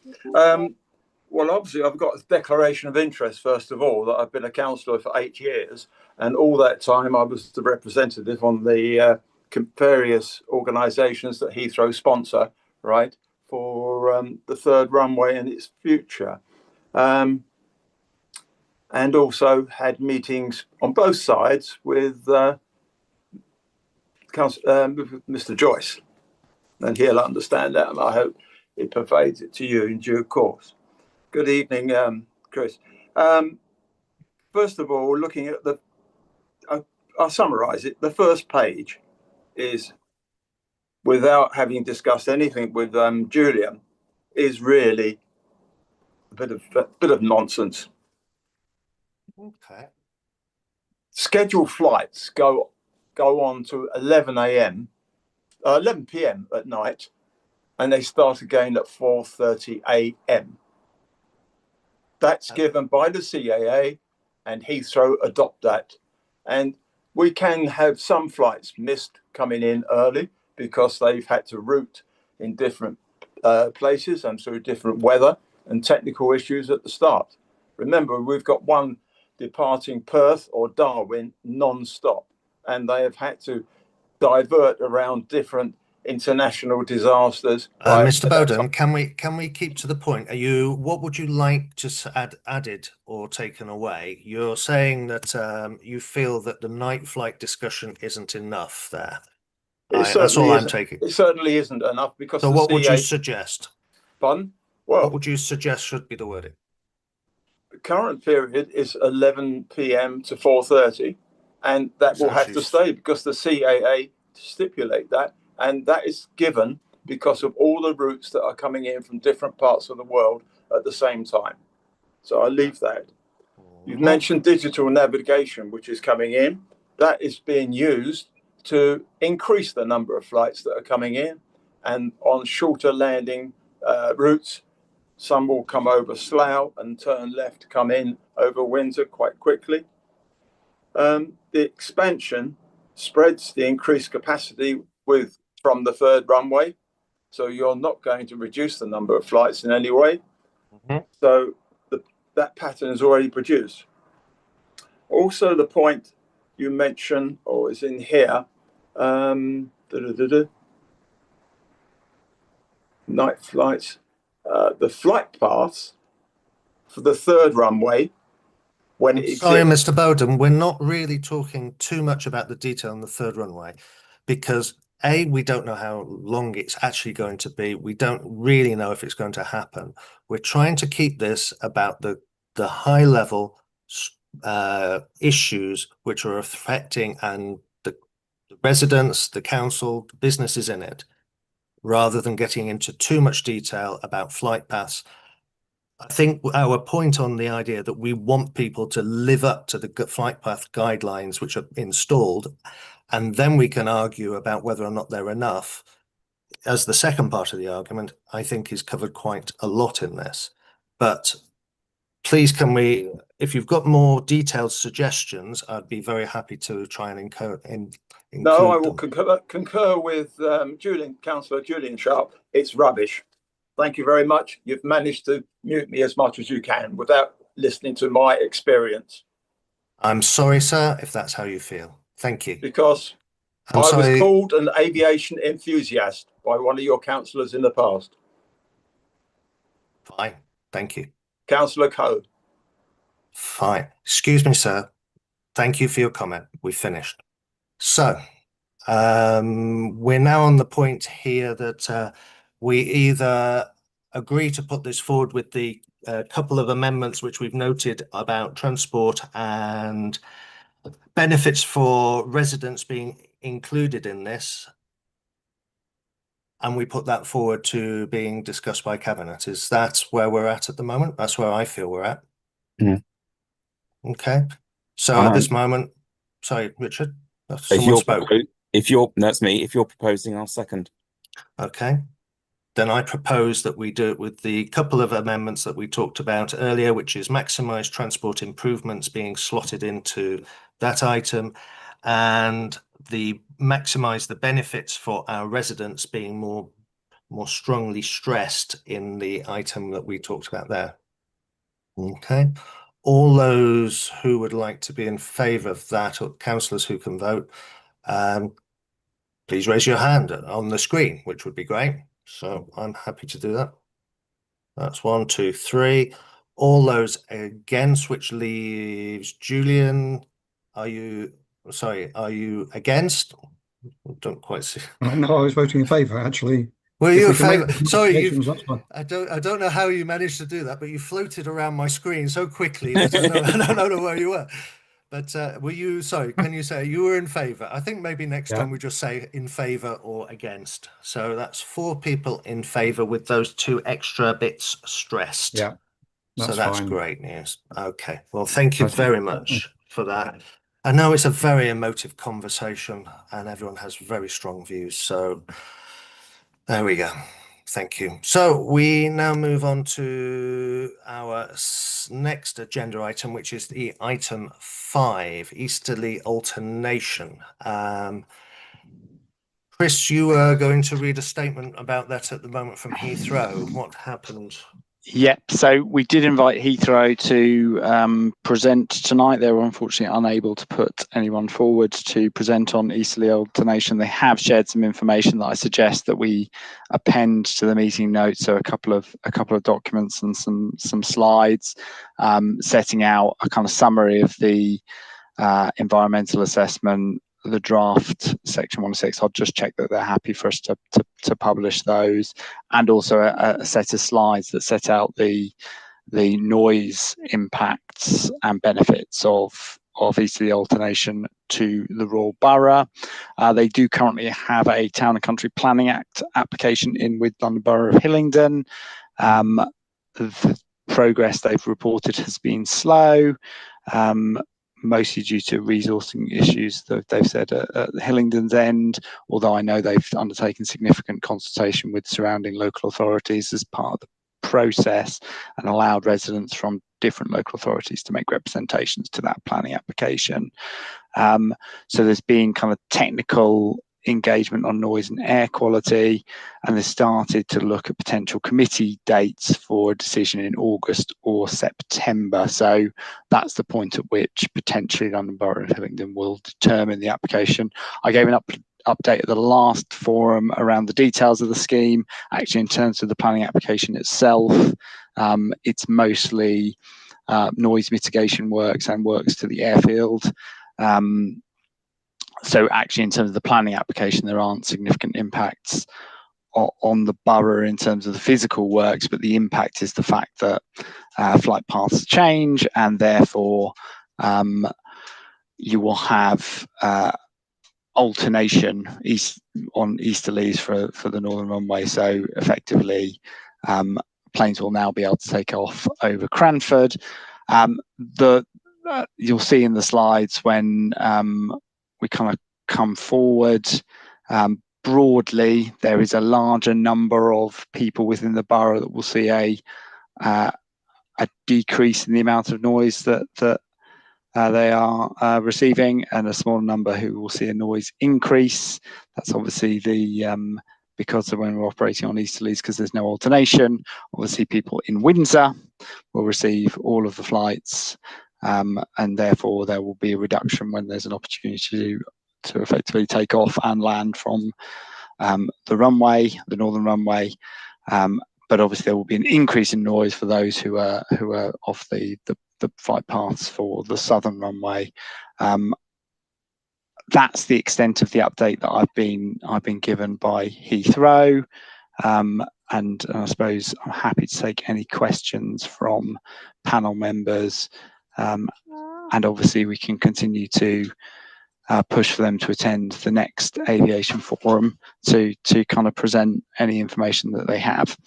S7: Well, obviously, I've got a declaration of interest, first of all, that I've been a councillor for 8 years, and all that time I was the representative on the various organisations that Heathrow sponsor, right, for the third runway and its future. And also had meetings on both sides with Mr. Joyce, and he'll understand that, and I hope it pervades it to you in due course. Good evening, Chris. First of all, looking at I'll summarise it. The first page is, without having discussed anything with Julian, is really a bit of nonsense.
S1: Okay.
S7: Scheduled flights go on to 11 p.m. at night, and they start again at 4:30 a.m. That's given by the CAA, and Heathrow adopt that. And we can have some flights missed coming in early because they've had to route in different places and through different weather and technical issues at the start. Remember, we've got one departing Perth or Darwin non-stop, and they have had to divert around different international disasters.
S1: Mr. Bowden, can we keep to the point? What would you like to added or taken away? You're saying that you feel that the night flight discussion isn't enough there. That's all I'm taking.
S7: It certainly isn't enough, because
S1: so what would you suggest?
S7: Pardon? Well,
S1: what would you suggest should be the wording?
S7: The current period is 11 p.m. to 4:30, and that will have to stay because the CAA stipulate that, and that is given because of all the routes that are coming in from different parts of the world at the same time. So I leave that. You've mentioned digital navigation, which is coming in. That is being used to increase the number of flights that are coming in, and on shorter landing routes, some will come over Slough and turn left, come in over Windsor quite quickly. The expansion spreads the increased capacity from the third runway, so you're not going to reduce the number of flights in any way. So that pattern is already produced. Also, the point you mentioned, or is in here, night flights, the flight paths for the third runway when it
S1: Sorry,
S7: exists.
S1: Mr. Bowden, we're not really talking too much about the detail on the third runway because A, we don't know how long it's actually going to be. We don't really know if it's going to happen. We're trying to keep this about the high level issues which are affecting and the residents, the council, the businesses in it, rather than getting into too much detail about flight paths. I think our point on the idea that we want people to live up to the flight path guidelines which are installed, and then we can argue about whether or not they're enough, as the second part of the argument, I think is covered quite a lot in this. But please, can we, if you've got more detailed suggestions, I'd be very happy to try and include
S7: No, I will
S1: them.
S7: concur with Councillor Julian Sharp. It's rubbish. Thank you very much. You've managed to mute me as much as you can without listening to my experience.
S1: I'm sorry, sir, if that's how you feel. Thank you.
S7: Because
S1: I
S7: was called an aviation enthusiast by one of your councillors in the past.
S1: Fine. Thank you.
S7: Councillor Coe.
S1: Fine. Excuse me, sir. Thank you for your comment. We finished. So we're now on the point here that we either agree to put this forward with the couple of amendments which we've noted about transport and benefits for residents being included in this, and we put that forward to being discussed by Cabinet. Is that where we're at the moment? That's where I feel we're at.
S3: Mm.
S1: Okay. So at this moment, sorry, Richard, someone spoke.
S3: That's me. If you're proposing, I'll second.
S1: Okay. Then I propose that we do it with the couple of amendments that we talked about earlier, which is maximise transport improvements being slotted into that item, and the maximise the benefits for our residents being more strongly stressed in the item that we talked about there. Okay. All those who would like to be in favour of that, or councillors who can vote, please raise your hand on the screen, which would be great. So I'm happy to do that. That's 1, 2, 3. All those against, which leaves Julian. Are you against? I don't quite see.
S5: No, I was voting in favour, actually.
S1: Were you in favour? Sorry,
S5: I
S1: don't know how you managed to do that, but you floated around my screen so quickly that I don't know where you were. But were you, sorry, can you say you were in favour? I think maybe next time we just say in favour or against. So that's 4 people in favour with those 2 extra bits stressed.
S5: Yeah,
S1: that's
S5: fine.
S1: Great news. Okay, well, thank you very much for that. I know it's a very emotive conversation and everyone has very strong views. So there we go. Thank you. So we now move on to our next agenda item, which is the item 5, easterly alternation. Chris, you are going to read a statement about that at the moment from Heathrow. What happened?
S6: Yep. So we did invite Heathrow to present tonight. They were unfortunately unable to put anyone forward to present on easterly alternation. They have shared some information that I suggest that we append to the meeting notes. So a couple of documents and some slides setting out a kind of summary of the environmental assessment, the draft section 106. I'll just check that they're happy for us to publish those, and also a set of slides that set out the noise impacts and benefits of easterly alternation to the Royal Borough. They do currently have a Town and Country Planning Act application in with London Borough of Hillingdon. The progress they've reported has been slow, mostly due to resourcing issues that they've said at Hillingdon's end, although I know they've undertaken significant consultation with surrounding local authorities as part of the process and allowed residents from different local authorities to make representations to that planning application. So there's been kind of technical engagement on noise and air quality, and they started to look at potential committee dates for a decision in August or September. So that's the point at which potentially London Borough of Hillingdon will determine the application. I gave an update at the last forum around the details of the scheme. Actually, in terms of the planning application itself, it's mostly noise mitigation works and works to the airfield. So actually, in terms of the planning application, there aren't significant impacts on the borough in terms of the physical works, but the impact is the fact that flight paths change, and therefore you will have alternation on easterlies for the northern runway. So effectively, planes will now be able to take off over Cranford. You'll see in the slides when we kind of come forward, broadly, there is a larger number of people within the borough that will see a decrease in the amount of noise that they are receiving, and a small number who will see a noise increase. That's obviously because of when we're operating on easterlies, because there's no alternation. Obviously, people in Windsor will receive all of the flights, and therefore there will be a reduction when there's an opportunity to effectively take off and land from the runway, the northern runway. But obviously there will be an increase in noise for those who are off the flight paths for the southern runway. That's the extent of the update that I've been given by Heathrow, and I suppose I'm happy to take any questions from panel members, and obviously we can continue to push for them to attend the next aviation forum to kind of present any information that they have.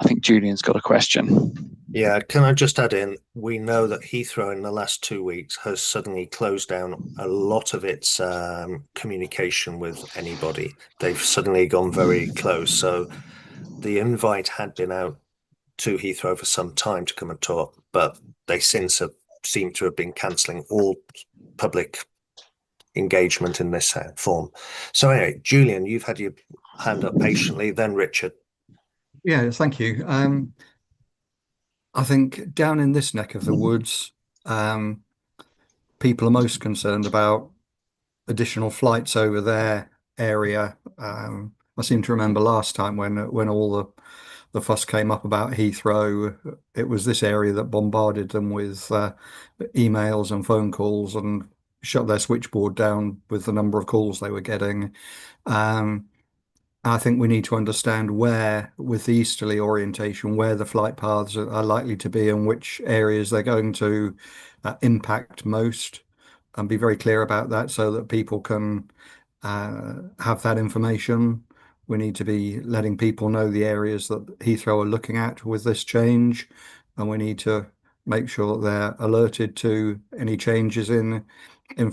S6: I think Julian's got a question.
S1: Yeah, can I just add in, we know that Heathrow in the last 2 weeks has suddenly closed down a lot of its communication with anybody. They've suddenly gone very close. So the invite had been out to Heathrow for some time to come and talk, but they since have seemed to have been cancelling all public engagement in this form. So anyway, Julian, you've had your hand up patiently, then Richard.
S5: Yeah, thank you. I think down in this neck of the woods, people are most concerned about additional flights over their area. I seem to remember last time when all the fuss came up about Heathrow, it was this area that bombarded them with emails and phone calls and shut their switchboard down with the number of calls they were getting. I think we need to understand where, with the easterly orientation, where the flight paths are likely to be and which areas they're going to impact most, and be very clear about that so that people can have that information. We need to be letting people know the areas that Heathrow are looking at with this change, and we need to make sure that they're alerted to any changes in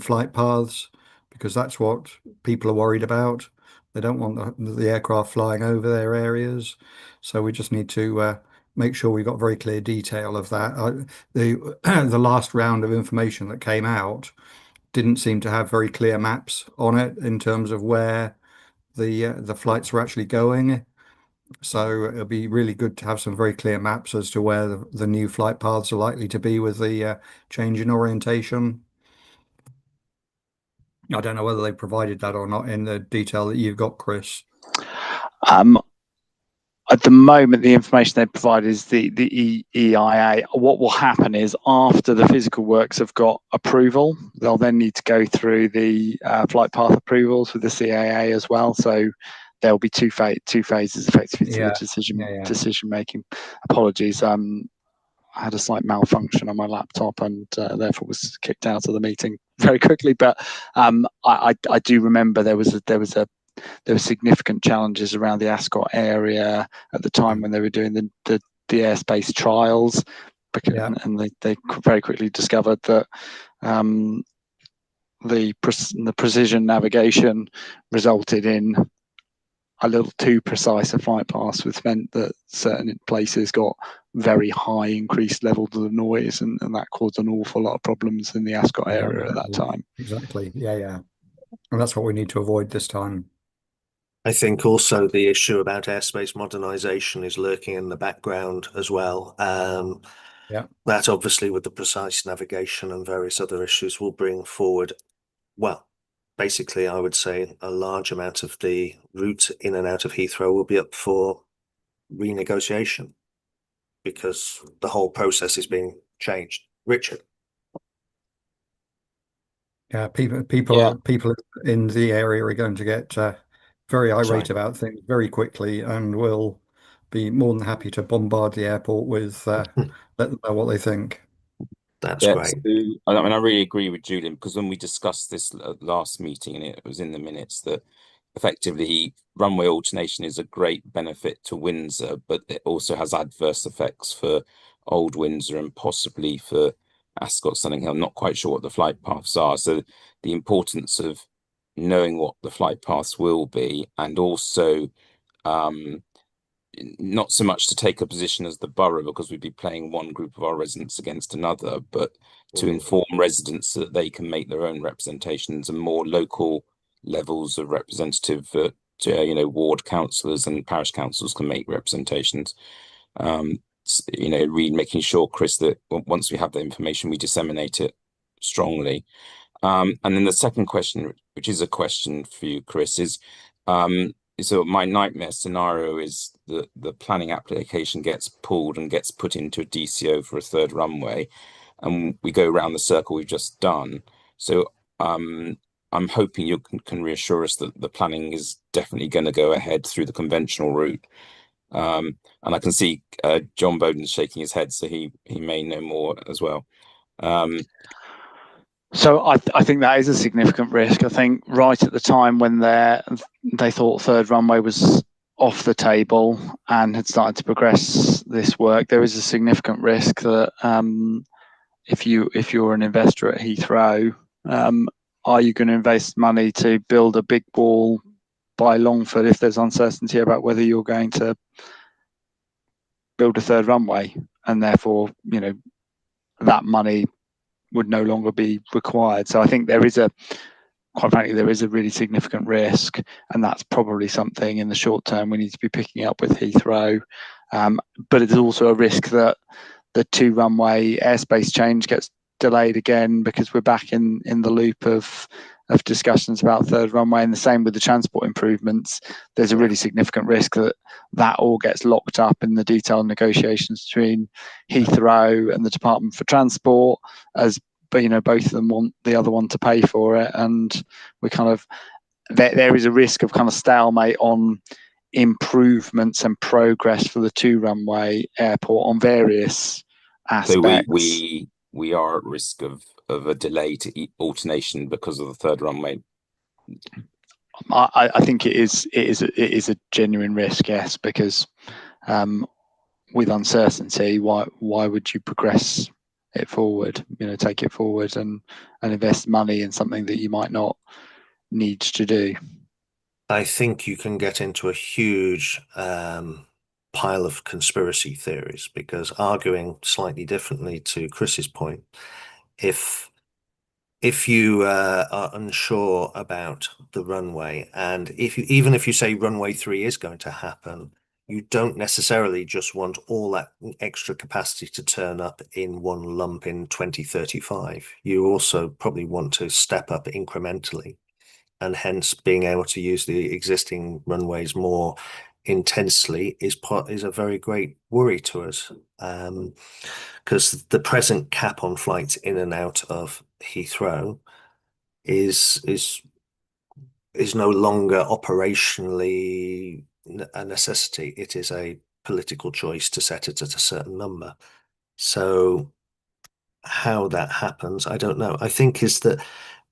S5: flight paths, because that's what people are worried about. They don't want the aircraft flying over their areas. So we just need to make sure we've got very clear detail of that. The last round of information that came out didn't seem to have very clear maps on it in terms of where the flights were actually going. So it'll be really good to have some very clear maps as to where the new flight paths are likely to be with the change in orientation. I don't know whether they provided that or not in the detail that you've got, Chris.
S6: At the moment, the information they provide is the EIA. What will happen is after the physical works have got approval, they'll then need to go through the flight path approvals with the CAA as well. So there'll be two phases effectively to the decision making. Apologies. I had a slight malfunction on my laptop and therefore was kicked out of the meeting very quickly. But I do remember there were significant challenges around the Ascot area at the time when they were doing the airspace trials, and they very quickly discovered that the precision navigation resulted in a little too precise a flight path, which meant that certain places got very high increased levels of noise, and that caused an awful lot of problems in the Ascot area at that time.
S5: Exactly. Yeah. And that's what we need to avoid this time.
S1: I think also the issue about airspace modernisation is lurking in the background as well.
S5: Yeah.
S1: That obviously with the precise navigation and various other issues will bring forward, well, basically I would say a large amount of the route in and out of Heathrow will be up for renegotiation because the whole process is being changed. Richard.
S5: Yeah, people in the area are going to get very irate about things very quickly, and will be more than happy to bombard the airport with let them know what they think.
S1: That's great.
S3: So, I mean, I really agree with Julian, because when we discussed this last meeting, and it was in the minutes, that effectively runway alternation is a great benefit to Windsor, but it also has adverse effects for Old Windsor and possibly for Ascot, Sunning Hill. I'm not quite sure what the flight paths are. So the importance of knowing what the flight paths will be, and also not so much to take a position as the borough, because we'd be playing one group of our residents against another, but to inform residents so that they can make their own representations, and more local levels of representative, ward councillors and parish councils can make representations. Really making sure, Chris, that once we have the information, we disseminate it strongly. And then the second question, which is a question for you, Chris, is so my nightmare scenario is that the planning application gets pulled and gets put into a DCO for a third runway, and we go around the circle we've just done. So I'm hoping you can reassure us that the planning is definitely going to go ahead through the conventional route. And I can see John Bowden's shaking his head, so he may know more as well.
S6: So I think that is a significant risk. I think right at the time when they thought third runway was off the table and had started to progress this work, there is a significant risk that if you're an investor at Heathrow, are you going to invest money to build a big wall by Longford if there's uncertainty about whether you're going to build a third runway, and therefore that money would no longer be required. So I think quite frankly, there is a really significant risk, and that's probably something in the short term we need to be picking up with Heathrow. But it's also a risk that the 2 runway airspace change gets delayed again, because we're back in the loop of discussions about third runway, and the same with the transport improvements. There's a really significant risk that all gets locked up in the detailed negotiations between Heathrow and the Department for Transport, but both of them want the other one to pay for it, and we there is a risk of kind of stalemate on improvements and progress for the 2 runway airport on various aspects.
S3: So we are at risk of a delay to alternation because of the third runway.
S6: I think it is a genuine risk, yes, because with uncertainty, why would you progress it forward? Take it forward and invest money in something that you might not need to do.
S1: I think you can get into a huge pile of conspiracy theories, because arguing slightly differently to Chris's point, if you are unsure about the runway, and even if you say runway 3 is going to happen, you don't necessarily just want all that extra capacity to turn up in one lump in 2035. You also probably want to step up incrementally, and hence being able to use the existing runways more intensely is a very great worry to us, because the present cap on flights in and out of Heathrow is no longer operationally a necessity. It is a political choice to set it at a certain number. So how that happens, I don't know. I think is that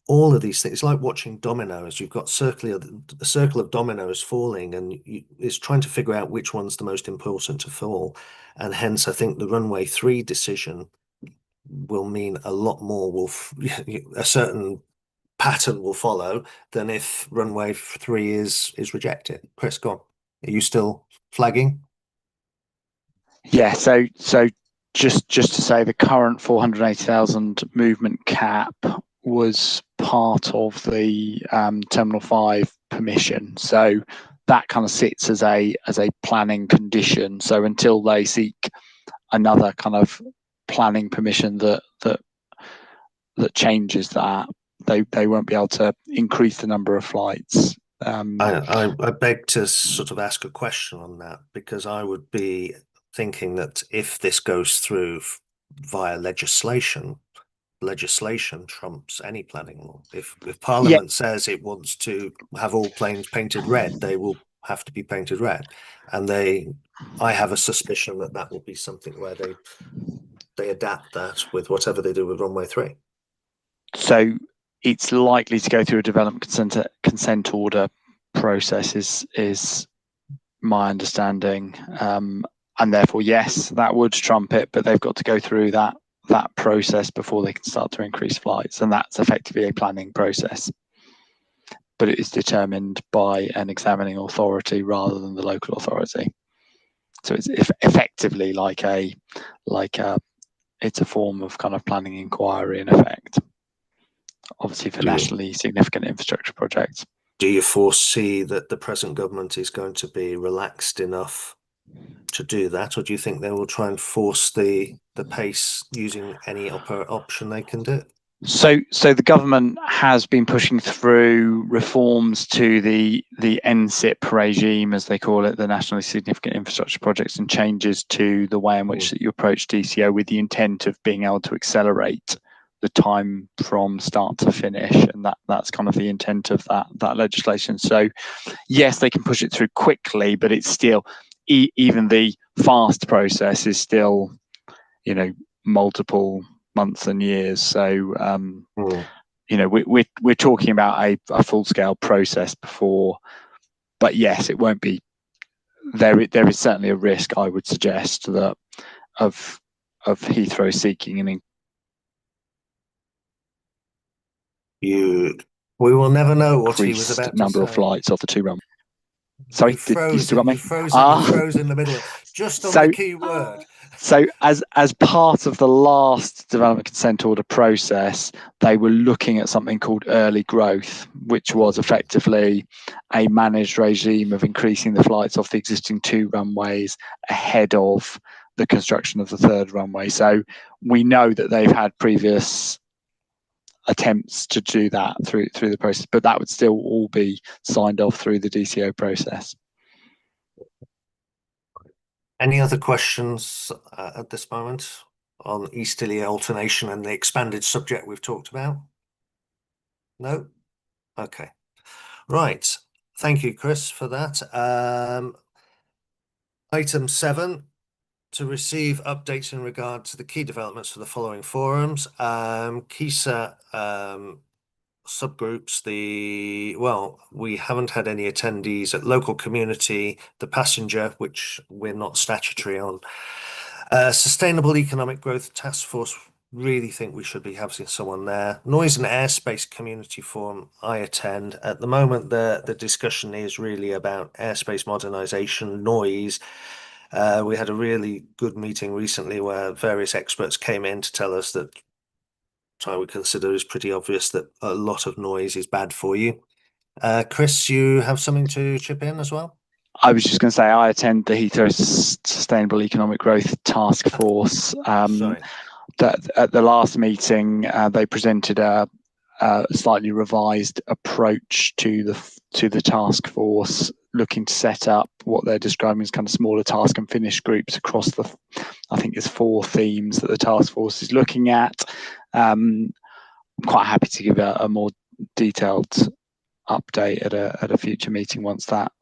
S1: all of these things, it's like watching dominoes. You've got a circle of dominoes falling, and it's trying to figure out which one's the most important to fall. And hence, I think the runway 3 decision will mean a lot more a certain pattern will follow than if runway 3 is rejected. Chris, go on. Are you still flagging?
S6: Yeah, so just to say, the current 480,000 movement cap was part of the Terminal 5 permission. So that kind of sits as a planning condition. So until they seek another kind of planning permission that changes that, they won't be able to increase the number of flights.
S1: I beg to sort of ask a question on that, because I would be thinking that if this goes through via legislation trumps any planning law. If Parliament says it wants to have all planes painted red, they will have to be painted red. And I have a suspicion that that will be something where they adapt that with whatever they do with runway 3. So
S6: it's likely to go through a development consent order process is my understanding, and therefore yes, that would trump it, but they've got to go through that process before they can start to increase flights, and that's effectively a planning process, but it is determined by an examining authority rather than the local authority. So it's effectively it's a form of kind of planning inquiry in effect, obviously for nationally significant infrastructure projects.
S1: Do you foresee that the present government is going to be relaxed enough to do that, or do you think they will try and force the pace using any option they can do?
S6: So the government has been pushing through reforms to the NSIP regime, as they call it, the nationally significant infrastructure projects, and changes to the way in which that you approach DCO, with the intent of being able to accelerate the time from start to finish, and that's kind of the intent of that legislation. So yes, they can push it through quickly, but it's still even the fast process is still, multiple months and years. So we're talking about a full scale process before, but yes, it won't be. There is certainly a risk, I would suggest, that of Heathrow seeking an
S1: we will never know what he was about
S6: number
S1: to
S6: of
S1: say.
S6: flights off the 2 runway. Sorry,
S1: you still got me? You froze in the middle, just on the key word.
S6: So as part of the last development consent order process, they were looking at something called early growth, which was effectively a managed regime of increasing the flights off the existing 2 runways ahead of the construction of the 3rd runway. So we know that they've had previous attempts to do that through the process, but that would still all be signed off through the DCO process.
S1: Any other questions at this moment on easterly alternation and the expanded subject we've talked about? No? Okay. Right. Thank you, Chris, for that. Item 7, to receive updates in regard to the key developments for the following forums. KISA subgroups, we haven't had any attendees at local community, the passenger, which we're not statutory on. Sustainable Economic Growth Task Force, really think we should be having someone there. Noise and Airspace Community Forum, I attend. At the moment, the discussion is really about airspace modernisation, noise. We had a really good meeting recently where various experts came in to tell us that I would consider is pretty obvious that a lot of noise is bad for you. Chris, you have something to chip in as well?
S6: I was just going to say I attend the Heathrow Sustainable Economic Growth Task Force. That at the last meeting, they presented a slightly revised approach to the task force, looking to set up what they're describing as kind of smaller task and finish groups across I think it's 4 themes that the task force is looking at. I'm quite happy to give a more detailed update at a future meeting once that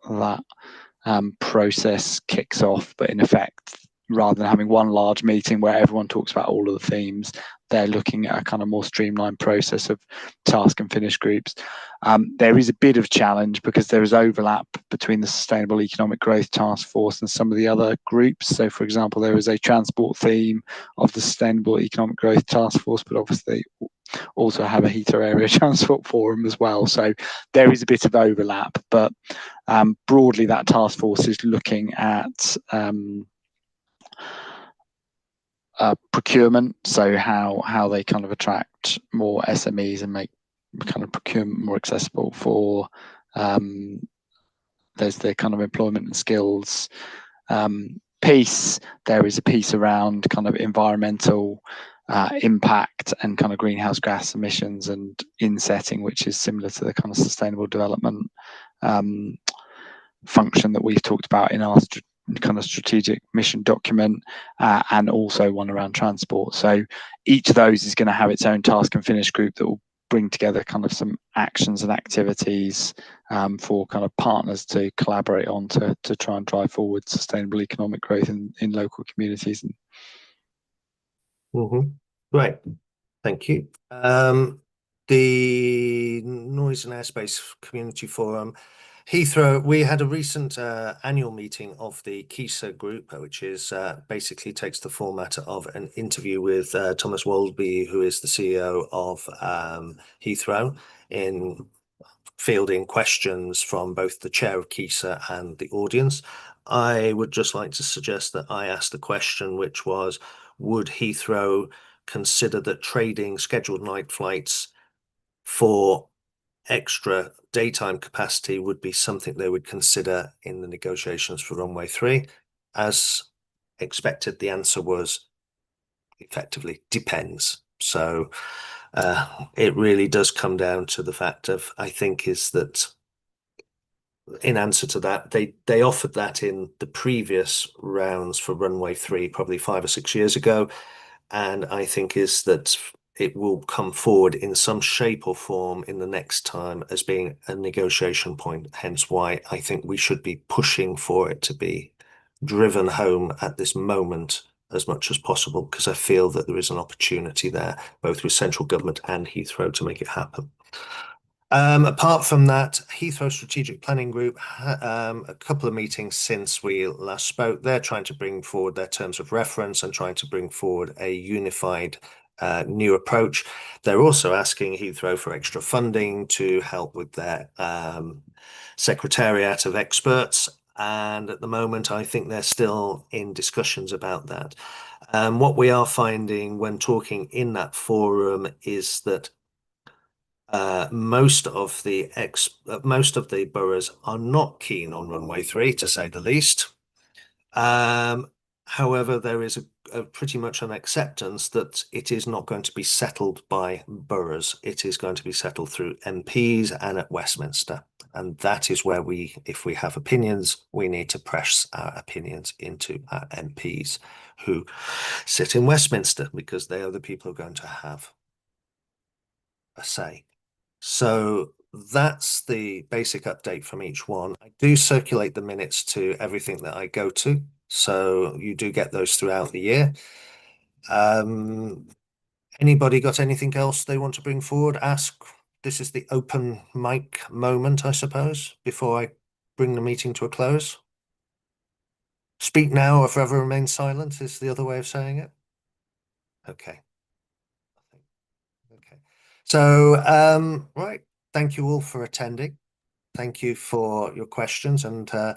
S6: process kicks off. But in effect, rather than having one large meeting where everyone talks about all of the themes, they're looking at a kind of more streamlined process of task and finish groups. There is a bit of challenge because there is overlap between the Sustainable Economic Growth Task Force and some of the other groups. So, for example, there is a transport theme of the Sustainable Economic Growth Task Force, but obviously also have a Heathrow Area Transport Forum as well. So there is a bit of overlap, but broadly that task force is looking at procurement, so how they kind of attract more SMEs and make kind of procurement more accessible for there's the kind of employment and skills piece. There is a piece around kind of environmental impact and kind of greenhouse gas emissions and insetting, which is similar to the kind of sustainable development function that we've talked about in our kind of strategic mission document, and also one around transport. So each of those is going to have its own task and finish group that will bring together kind of some actions and activities for kind of partners to collaborate on to try and drive forward sustainable economic growth in local communities.
S1: Great, thank you. The Noise and Airspace Community Forum, Heathrow, we had a recent annual meeting of the KISA group, which is basically takes the format of an interview with Thomas Waldby, who is the CEO of Heathrow, in fielding questions from both the chair of KISA and the audience. I would just like to suggest that I asked the question, which was, would Heathrow consider that trading scheduled night flights for extra daytime capacity would be something they would consider in the negotiations for runway 3? As expected, the answer was effectively depends. So it really does come down to the fact of, I think, is that in answer to that, they offered that in the previous rounds for runway 3 probably 5 or 6 years ago, and I think is that it will come forward in some shape or form in the next time as being a negotiation point, hence why I think we should be pushing for it to be driven home at this moment as much as possible, because I feel that there is an opportunity there, both with central government and Heathrow, to make it happen. Apart from that, Heathrow Strategic Planning Group, a couple of meetings since we last spoke, they're trying to bring forward their terms of reference and trying to bring forward a unified new approach. They're also asking Heathrow for extra funding to help with their secretariat of experts. And at the moment, I think they're still in discussions about that. What we are finding when talking in that forum is that most of the boroughs are not keen on runway 3, to say the least. However, there is a pretty much an acceptance that it is not going to be settled by boroughs. It is going to be settled through MPs and at Westminster. And that is where if we have opinions, we need to press our opinions into our MPs who sit in Westminster, because they are the people who are going to have a say. So that's the basic update from each one. I do circulate the minutes to everything that I go to, so you do get those throughout the year. Anybody got anything else they want to bring forward? Ask. This is the open mic moment, I suppose, before I bring the meeting to a close. Speak now or forever remain silent is the other way of saying it. Okay. Okay. So, right. Thank you all for attending. Thank you for your questions, and I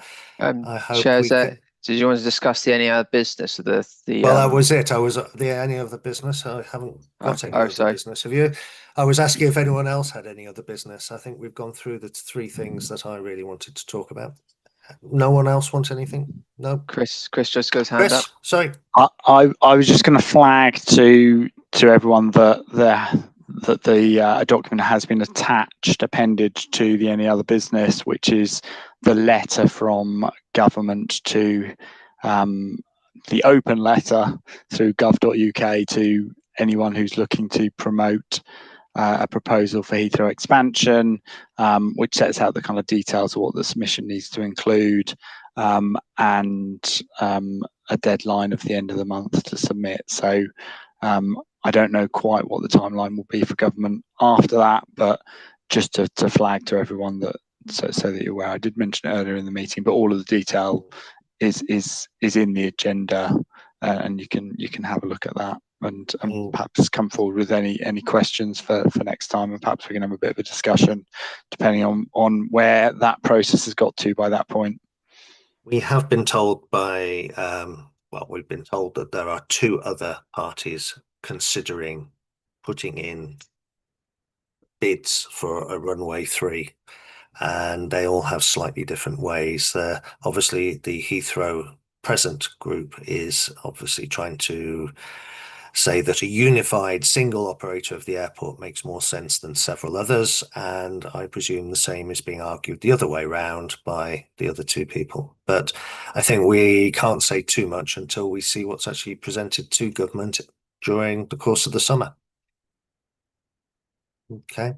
S1: hope
S2: Chair,
S1: we can...
S2: Did you want to discuss any other business of the?
S1: Well, that was it. I was any other business. I haven't got any other business. Have you? I was asking if anyone else had any other business. I think we've gone through the 3 things that I really wanted to talk about. No one else wants anything? No.
S2: Chris just goes hand up.
S1: Sorry.
S6: I was just going to flag to everyone that the document has been attached, appended to the any other business, which is the letter from government to the open letter through gov.uk to anyone who's looking to promote a proposal for Heathrow expansion, which sets out the kind of details of what the submission needs to include, and a deadline of the end of the month to submit. So I don't know quite what the timeline will be for government after that, but just to flag to everyone that so that you're aware. I did mention it earlier in the meeting, but all of the detail is in the agenda, and you can have a look at that and perhaps come forward with any questions for next time, and perhaps we can have a bit of a discussion depending on where that process has got to by that point.
S1: We have been told by well, we've been told that there are 2 other parties considering putting in bids for a runway 3, and they all have slightly different ways. Obviously, the Heathrow present group is obviously trying to say that a unified single operator of the airport makes more sense than several others, and I presume the same is being argued the other way round by the other 2 people. But I think we can't say too much until we see what's actually presented to government during the course of the summer. Okay.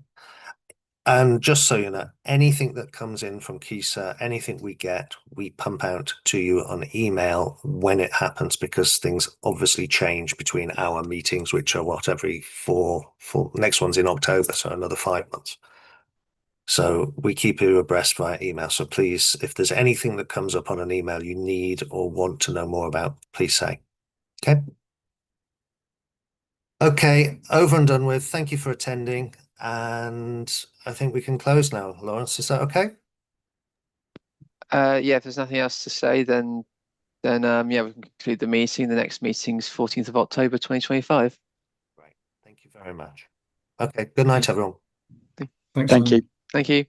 S1: And just so you know, anything that comes in from KISA, anything we get, we pump out to you on email when it happens, because things obviously change between our meetings, which are every four, next one's in October, so another 5 months. So we keep you abreast via email. So please, if there's anything that comes up on an email you need or want to know more about, please say. Okay. Okay, over and done with. Thank you for attending. And I think we can close now. Lawrence, is that okay?
S2: Yeah, if there's nothing else to say, then yeah, we can conclude the meeting. The next meeting's 14th of October 2025.
S1: Great. Thank you very much. Okay, good night, everyone.
S5: Thanks,
S6: Thank you.
S2: Thank you.